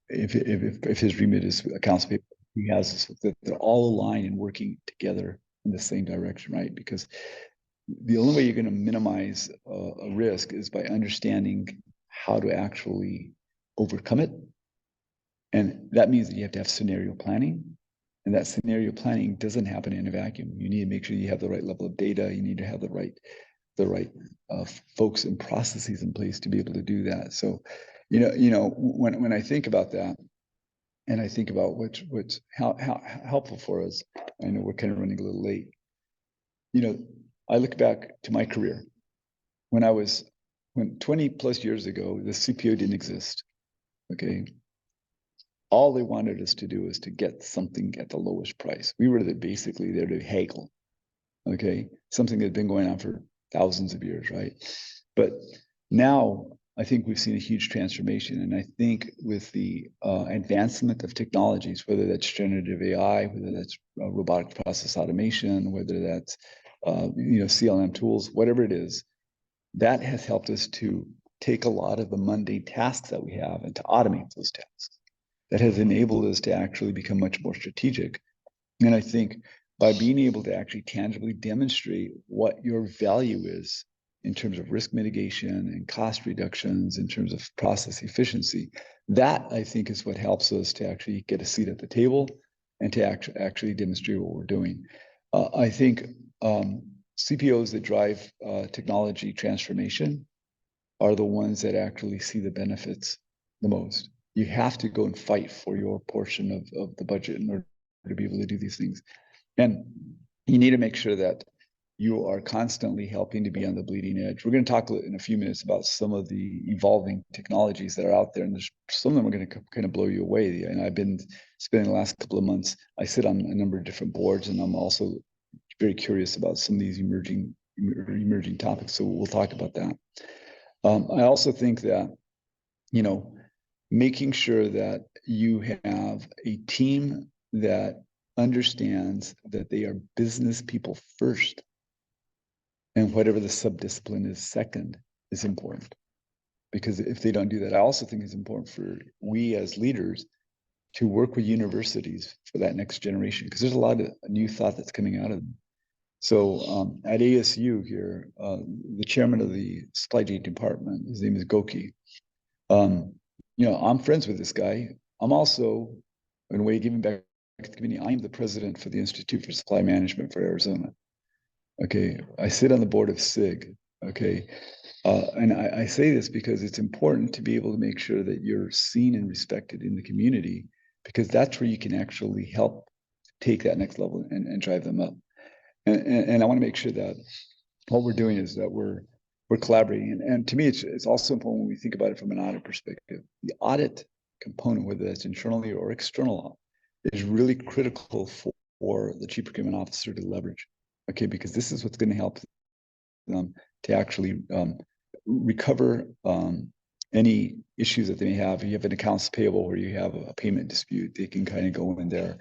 If his remit is accounts payable, he has that they're all aligned and working together in the same direction, right? Because the only way you're going to minimize a risk is by understanding how to actually overcome it. And that means that you have to have scenario planning. And that scenario planning doesn't happen in a vacuum. You need to make sure you have the right level of data. You need to have the right folks and processes in place to be able to do that. So, when I think about that, and I think about what's how helpful for us, I know we're kind of running a little late. I look back to my career when 20 plus years ago, the CPO didn't exist. Okay. All they wanted us to do is to get something at the lowest price. We were basically there to haggle. Okay. Something that had been going on for thousands of years, right? But now I think we've seen a huge transformation. And I think with the advancement of technologies, whether that's generative AI, whether that's robotic process automation, whether that's CLM tools, whatever it is, that has helped us to take a lot of the mundane tasks that we have and to automate those tasks. That has enabled us to actually become much more strategic. And I think by being able to actually tangibly demonstrate what your value is in terms of risk mitigation and cost reductions, in terms of process efficiency. That, I think, is what helps us to actually get a seat at the table and to actually demonstrate what we're doing. I think CPOs that drive technology transformation are the ones that actually see the benefits the most. You have to go and fight for your portion of the budget in order to be able to do these things. And you need to make sure that you are constantly helping to be on the bleeding edge. We're going to talk in a few minutes about some of the evolving technologies that are out there, and there's some of them are going to kind of blow you away. And I've been spending the last couple of months, I sit on a number of different boards, and I'm also very curious about some of these emerging topics. So we'll talk about that. I also think that, you know, making sure that you have a team that understands that they are business people first, and whatever the subdiscipline is second is important. Because if they don't do that, I also think it's important for we as leaders to work with universities for that next generation, because there's a lot of new thought that's coming out of them. So at ASU here, the chairman of the supply chain department, his name is Goki. You know, I'm friends with this guy. I'm also, in a way, giving back to the community. I'm the president for the Institute for Supply Management for Arizona. Okay, I sit on the board of SIG. Okay, and I say this because it's important to be able to make sure that you're seen and respected in the community, because that's where you can actually help take that next level and drive them up. And I want to make sure that what we're doing is that we're collaborating. And to me, it's also important when we think about it from an audit perspective. The audit component, whether that's internally or external, is really critical for the Chief Procurement Officer to leverage. Okay, because this is what's going to help them to actually recover any issues that they may have. If you have an accounts payable where you have a payment dispute, they can kind of go in there.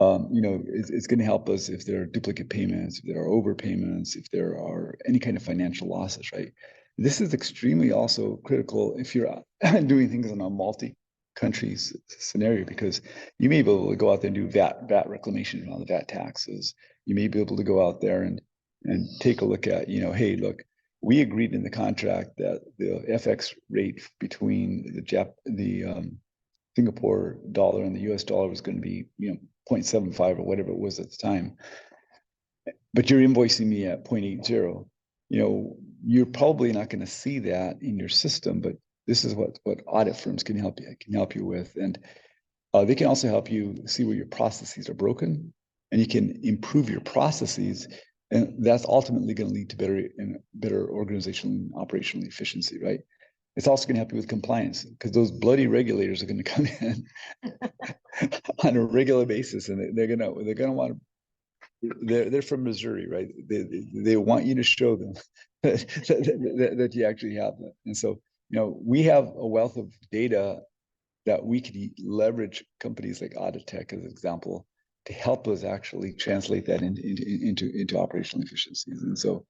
You know, it's going to help us if there are duplicate payments, if there are overpayments, if there are any kind of financial losses, right? This is extremely also critical if you're doing things in a multi-country scenario, because you may be able to go out there and do VAT reclamation on the VAT taxes. You may be able to go out there and take a look at, you know, hey, look, we agreed in the contract that the FX rate between the Singapore dollar and the US dollar was going to be, you know, 0.75 or whatever it was at the time, but you're invoicing me at 0.80. You know, you're probably not going to see that in your system, but this is what audit firms can help you with. And they can also help you see where your processes are broken, and you can improve your processes, and that's ultimately going to lead to better organizational and operational efficiency, right? It's also going to help you with compliance, because those bloody regulators are going to come in on a regular basis, and they're going to want to. They're from Missouri, right? They want you to show them that you actually have that. And so, you know, we have a wealth of data that we can leverage companies like Auditech as an example to help us actually translate that into operational efficiencies. And so,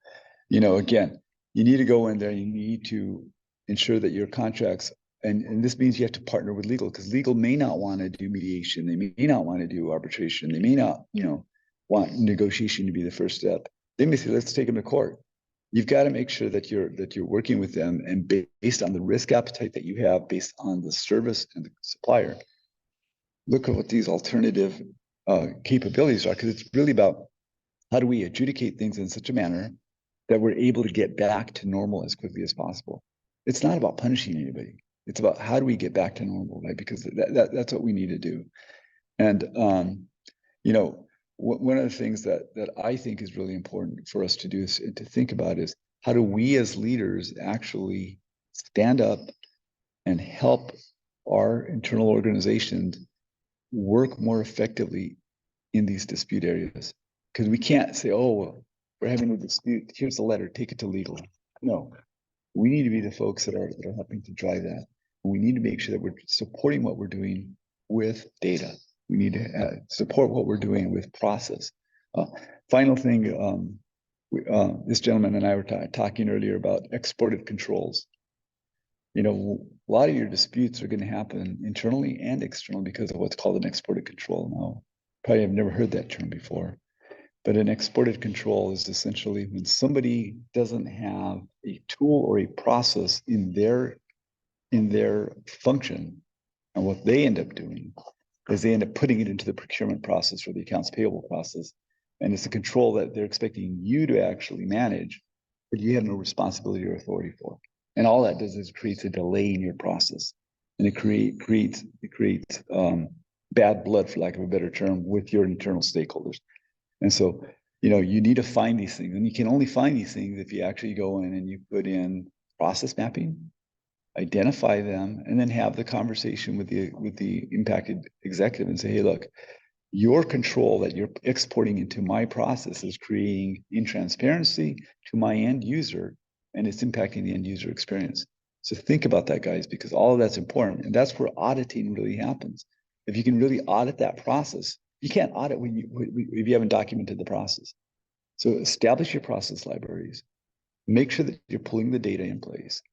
you know, again, you need to go in there. You need to ensure that your contracts, and this means you have to partner with legal, because legal may not want to do mediation. They may not want to do arbitration. They may not, you know, want negotiation to be the first step. They may say, let's take them to court. You've got to make sure that you're working with them, and based on the risk appetite that you have, based on the service and the supplier, look at what these alternative capabilities are, because it's really about how do we adjudicate things in such a manner that we're able to get back to normal as quickly as possible. It's not about punishing anybody. It's about how do we get back to normal, right? Because that's what we need to do. And you know, one of the things that I think is really important for us to do is to think about is how do we as leaders actually stand up and help our internal organizations work more effectively in these dispute areas? Because we can't say, oh, well, we're having a dispute, here's the letter, take it to legal. No, we need to be the folks that are helping to drive that. We need to make sure that we're supporting what we're doing with data. We need to support what we're doing with process. Final thing, this gentleman and I were talking earlier about exported controls. You know, a lot of your disputes are going to happen internally and externally because of what's called an exported control. Now, probably have never heard that term before. But an exported control is essentially when somebody doesn't have a tool or a process in their function, and what they end up doing is they end up putting it into the procurement process or the accounts payable process. And it's a control that they're expecting you to actually manage, but you have no responsibility or authority for. And all that does is creates a delay in your process. And it creates bad blood, for lack of a better term, with your internal stakeholders. And so, you need to find these things, and you can only find these things if you actually go in and you put in process mapping, identify them, and then have the conversation with the impacted executive and say, hey, look, your control that you're exporting into my process is creating intransparency to my end user, and it's impacting the end user experience. So think about that, guys, because all of that's important, and that's where auditing really happens. If you can really audit that process, you can't audit if you haven't documented the process. So establish your process libraries, make sure that you're pulling the data in place,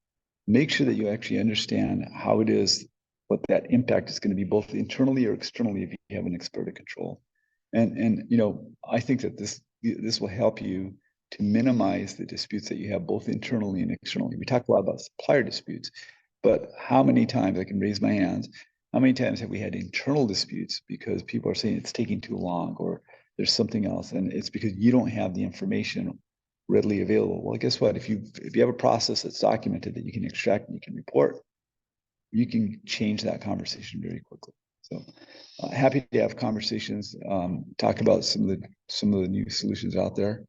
make sure that you actually understand how it is, what that impact is going to be both internally or externally if you have an exported control. And I think that this will help you to minimize the disputes that you have both internally and externally. We talk a lot about supplier disputes, but how many times, I can raise my hands, how many times have we had internal disputes because people are saying it's taking too long or there's something else, and it's because you don't have the information readily available. Well, guess what? If you have a process that's documented that you can extract and you can report, you can change that conversation very quickly. So happy to have conversations, talk about some of the new solutions out there.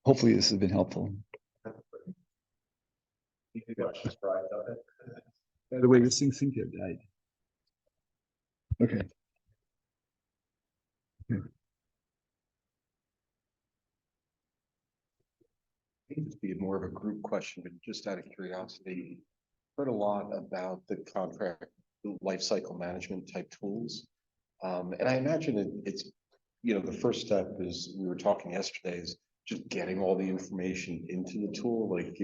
Hopefully this has been helpful. By the way, this thing seems to have died. Okay. This be more of a group question, but just out of curiosity, heard a lot about the contract lifecycle management type tools. And I imagine it's, the first step is, we were talking yesterday, is just getting all the information into the tool, like,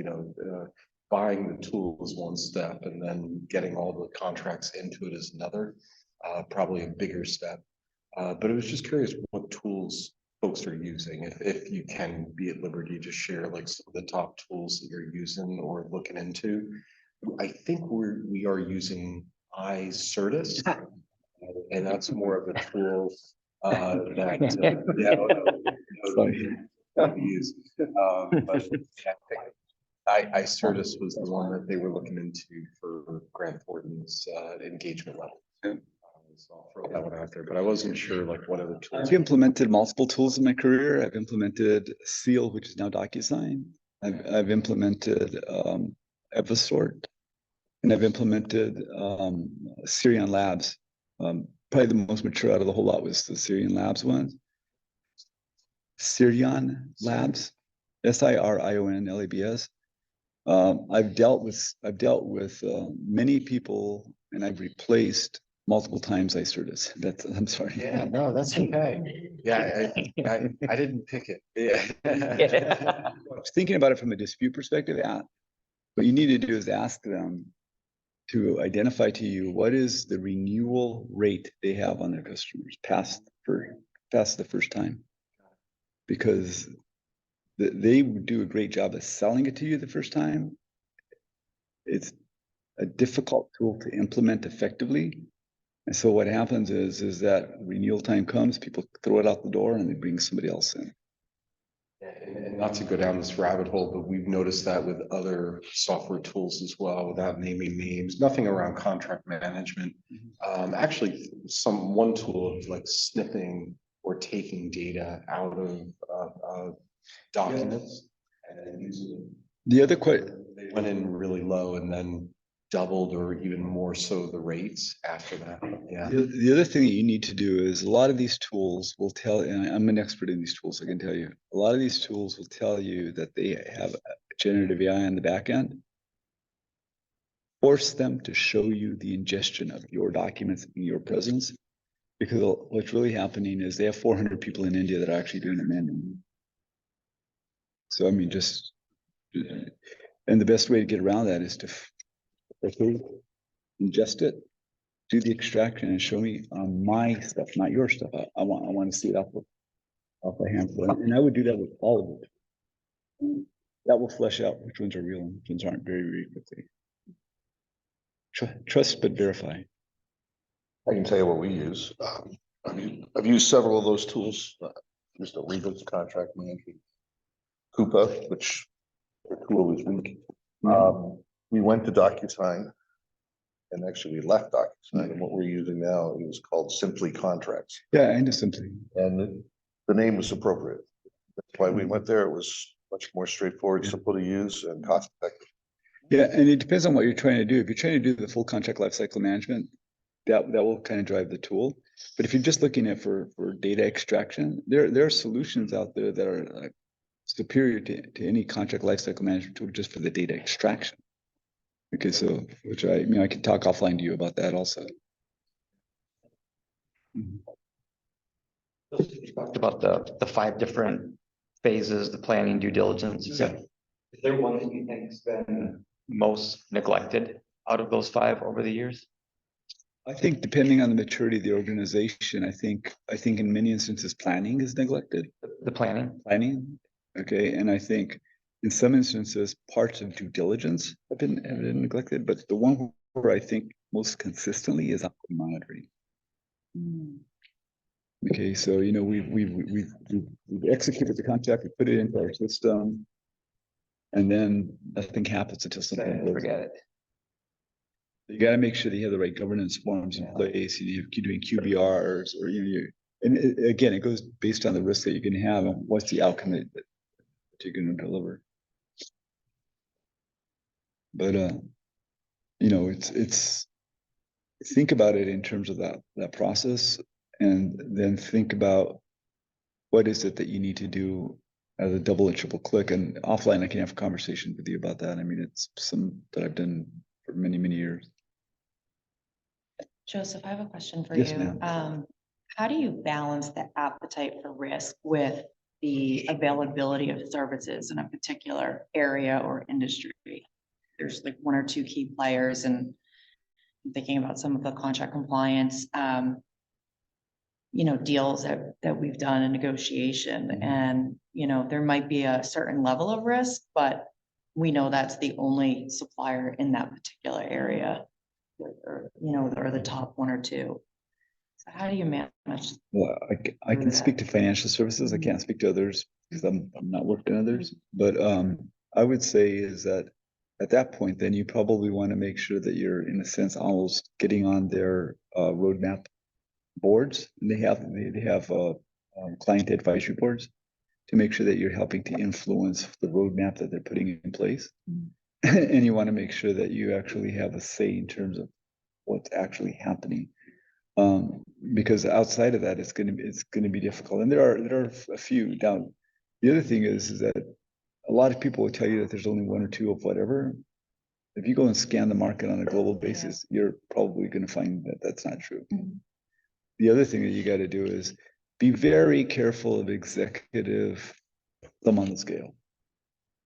buying the tool is one step, and then getting all the contracts into it is another, probably a bigger step. But I was just curious what tools folks are using, if you can be at liberty to share like some of the top tools that you're using or looking into. I think we are using iCertis, and that's more of a tool that we use. But iCertis was the one that they were looking into for Grant Thornton's engagement level. So I'll throw that one out there, but I wasn't sure like what other tools. I've implemented multiple tools in my career. I've implemented Seal, which is now DocuSign. I've implemented Evisort, and I've implemented Sirion Labs. Probably the most mature out of the whole lot was the Sirion Labs one. Sirion Labs, Sirion Labs. I've dealt with many people, and I've replaced multiple times iCertis. I'm sorry. Yeah, no, that's okay. Yeah, I didn't pick it. Yeah. Thinking about it from a dispute perspective, what you need to do is ask them to identify to you what is the renewal rate they have on their customers past the first time, because they do a great job of selling it to you the first time. It's a difficult tool to implement effectively. And so what happens is that renewal time comes, people throw it out the door and they bring somebody else in. And not to go down this rabbit hole, but we've noticed that with other software tools as well, without naming names, nothing around contract management. Actually, one tool of like snipping or taking data out of documents and using it. The other They went in really low and then doubled or even more so the rates after that. Yeah. The other thing that you need to do is a lot of these tools will tell, and I'm an expert in these tools, I can tell you, a lot of these tools will tell you that they have generative AI on the back end. Force them to show you the ingestion of your documents in your presence, because what's really happening is they have 400 people in India that are actually doing it manually. So, I mean, and the best way to get around that is to ingest it, do the extraction, and show me my stuff, not your stuff. I want to see it output. off a handful, and I would do that with all of it. That will flesh out which ones are real and which ones aren't very quickly. Trust but verify. I can tell you what we use. I've used several of those tools. Used a legal contract management, Coupa, which the tool was weak. We went to DocuSign, and actually we left DocuSign, and what we're using now is called Simply Contracts, Yeah, I know simply. and the name was appropriate. That's why we went there. It was much more straightforward, simple to use, and cost effective. Yeah, and it depends on what you're trying to do. If you're trying to do the full contract lifecycle management, that will kind of drive the tool. But if you're just looking at for data extraction, there are solutions out there that are like superior to any contract lifecycle management tool just for the data extraction. Okay, so which I can talk offline to you about that also. Mhm. You talked about the 5 different phases, the planning, due diligence. Is there one that you think has been most neglected out of those 5 over the years? I think depending on the maturity of the organization, I think in many instances planning is neglected. The planning? Planning, okay, and I think in some instances parts of due diligence have been neglected, but the one where I think most consistently is monitoring. Okay, so we've executed the contract, we put it into our system, and then nothing happens until something goes. Forget it. You got to make sure that you have the right governance forms in place. You're doing QBRs, or again, it goes based on the risk that you're going to have and what's the outcome that you're going to deliver. But it's think about it in terms of that process, and then think about what is it that you need to do as a double and triple click. And offline, I can have a conversation with you about that. I mean, it's some that I've done for many years. Joseph, I have a question for Yes, you. ma'am. How do you balance the appetite for risk with the availability of services in a particular area or industry? There's like 1 or 2 key players, and I'm thinking about some of the contract compliance, deals that we've done in negotiation, and, there might be a certain level of risk, but we know that's the only supplier in that particular area. Or the top 1 or 2. So how do you manage? Well, I can speak to financial services. I can't speak to others because I'm not worked in others. But I would say is that at that point, then you probably want to make sure that you're, in a sense, almost getting on their roadmap boards. And they have client advisory boards to make sure that you're helping to influence the roadmap that they're putting in place. And you want to make sure that you actually have a say in terms of what's actually happening. Because outside of that, it's going to be difficult. And there are a few down. The other thing is that a lot of people will tell you that there's only 1 or 2 of whatever. If you go and scan the market on a global basis, you're probably going to find that that's not true. The other thing that you got to do is be very careful of executive thumb on the scale.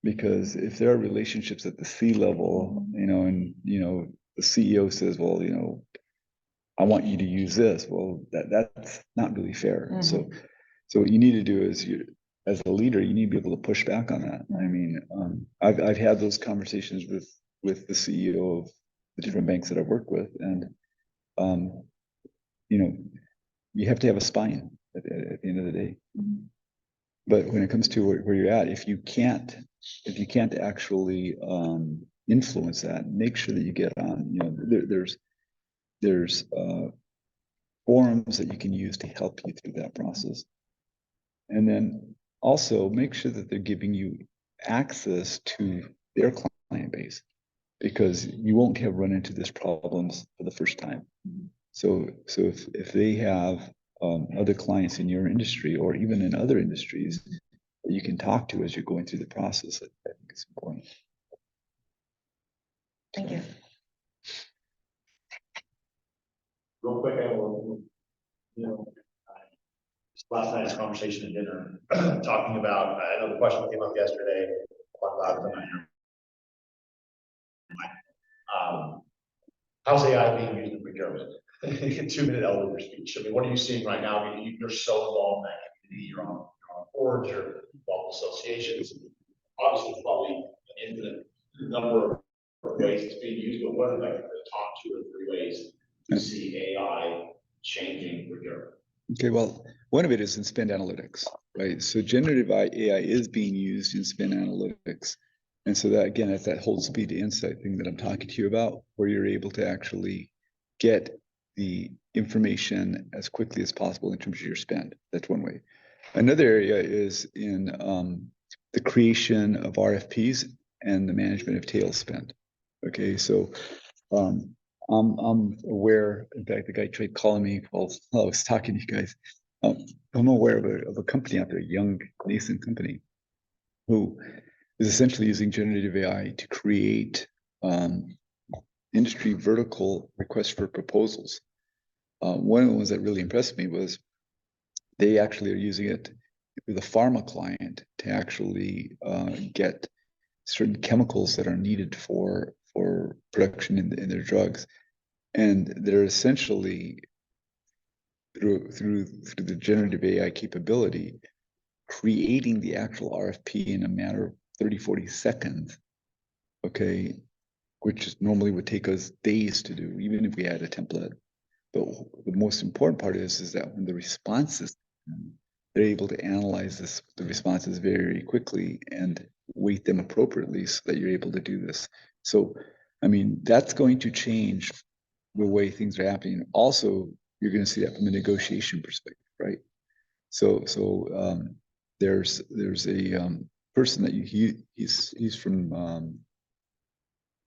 Because if there are relationships at the C level, and the CEO says, well, I want you to use this. Well, that's not really fair. So what you need to do is as a leader, you need to be able to push back on that. I mean, I've had those conversations with the CEO of the different banks that I've worked with, and you have to have a spine at the end of the day. But when it comes to where you're at, if you can't actually influence that, make sure that you get on. There's forums that you can use to help you through that process, and then also make sure that they're giving you access to their client base, because you won't have run into these problems for the first time. So if they have other clients in your industry or even in other industries that you can talk to as you're going through the process, I think it's important. Thank you. Real quick, last night's conversation at dinner, talking about, I know the question came up yesterday, how's AI being used in procurement? You get 2-minute elevator speech. I mean, what are you seeing right now? I mean, you're so involved in that community. You're on boards or golf associations. Obviously, it's probably an infinite number of ways it's being used, but what are like the top 2 or 3 ways you see AI changing procurement? Okay, well, one of it is in spend analytics, right? So generative AI is being used in spend analytics. And so that, again, it's that whole speed to insight thing that I'm talking to you about, where you're able to actually get the information as quickly as possible in terms of your spend. That's one way. Another area is in the creation of RFPs and the management of tail spend. Okay, so I'm aware, in fact, the guy tried calling me while I was talking to you guys. I'm aware of a company out there, a young nascent company, who is essentially using generative AI to create industry vertical requests for proposals. One of the ones that really impressed me was they actually are using it with a pharma client to actually get certain chemicals that are needed for production in their drugs. And they're essentially through the generative AI capability, creating the actual RFP in a matter of 30, 40 seconds, okay, which normally would take us days to do, even if we had a template. But the most important part is that when the responses, they're able to analyze the responses very quickly and weight them appropriately so that you're able to do this. So, I mean, that's going to change the way things are happening. Also, you're going to see that from a negotiation perspective, right? So there's a person that he's from I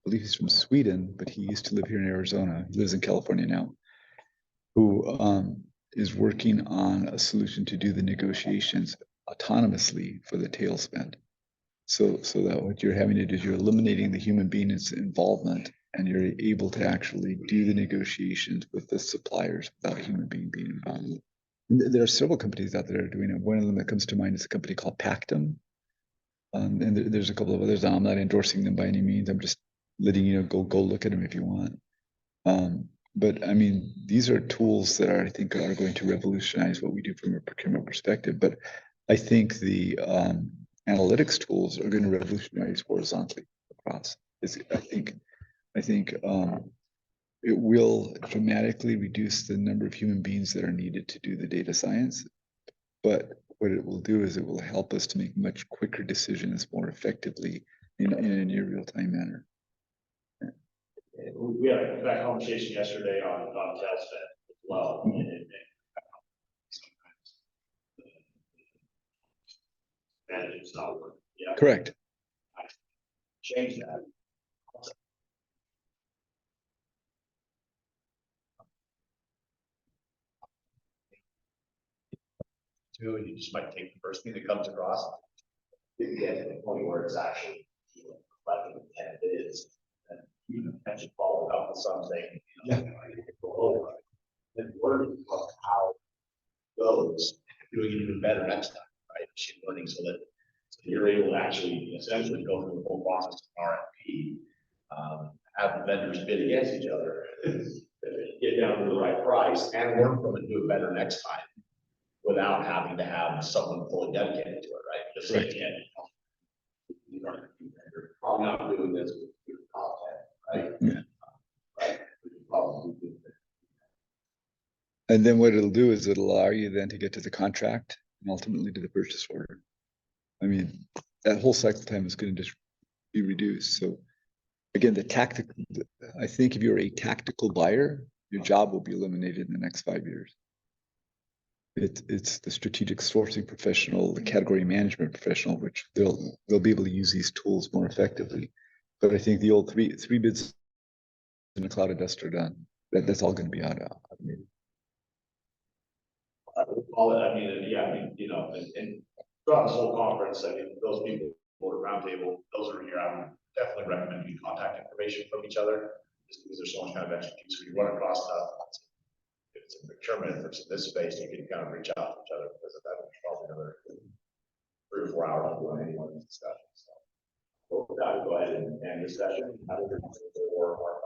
believe he's from Sweden, but he used to live here in Arizona. He lives in California now, who is working on a solution to do the negotiations autonomously for the tail spend. So that what you're having to do is you're eliminating the human being's involvement, and you're able to actually do the negotiations with the suppliers without a human being involved. And there are several companies out there that are doing it. One of them that comes to mind is a company called Pactum. And there's a couple of others. I'm not endorsing them by any means. I'm just letting you know, go look at them if you want. But I mean, these are tools that I think are going to revolutionize what we do from a procurement perspective. But I think the analytics tools are going to revolutionize horizontally across. I think it will dramatically reduce the number of human beings that are needed to do the data science. But what it will do is it will help us to make much quicker decisions more effectively in a near real-time manner. We had that conversation yesterday on Telsped as well. And sometimes it's not working. Yeah. Correct. Change that. And you just might take the first thing that comes across. You get to the point where it's actually reflecting the intent it is. And you potentially follow it up with something. And learn how it goes, doing it even better next time, right? Machine learning, so that you're able to actually essentially go through the whole process of RFP, have the vendors bid against each other, get down to the right price, and learn from it, do it better next time, without having to have someone fully dedicated to it, right? Just Right. saying, you're probably not doing this with your content, right? Yeah. Right. Probably do that. And then what it'll do is it'll allow you then to get to the contract and ultimately to the purchase order. I mean, that whole cycle time is going to just be reduced. So again, I think if you're a tactical buyer, your job will be eliminated in the next 5 years. It's the strategic sourcing professional, the category management professional, which they'll be able to use these tools more effectively. But I think the old three bids in a cloud of dust are done. That's all going to be automated. I mean, yeah, I mean, and throughout this whole conference, I mean, those people who are at Roundtable, those are here, I would definitely recommend you contact information from each other, just because there's so much kind of expertise when you run across stuff. If it's in procurement, if it's in this space, you can kind of reach out to each other, because that would probably another 3 or 4 hours on any one of these discussions. So with that, we'll go ahead and end this session. Have a good one for our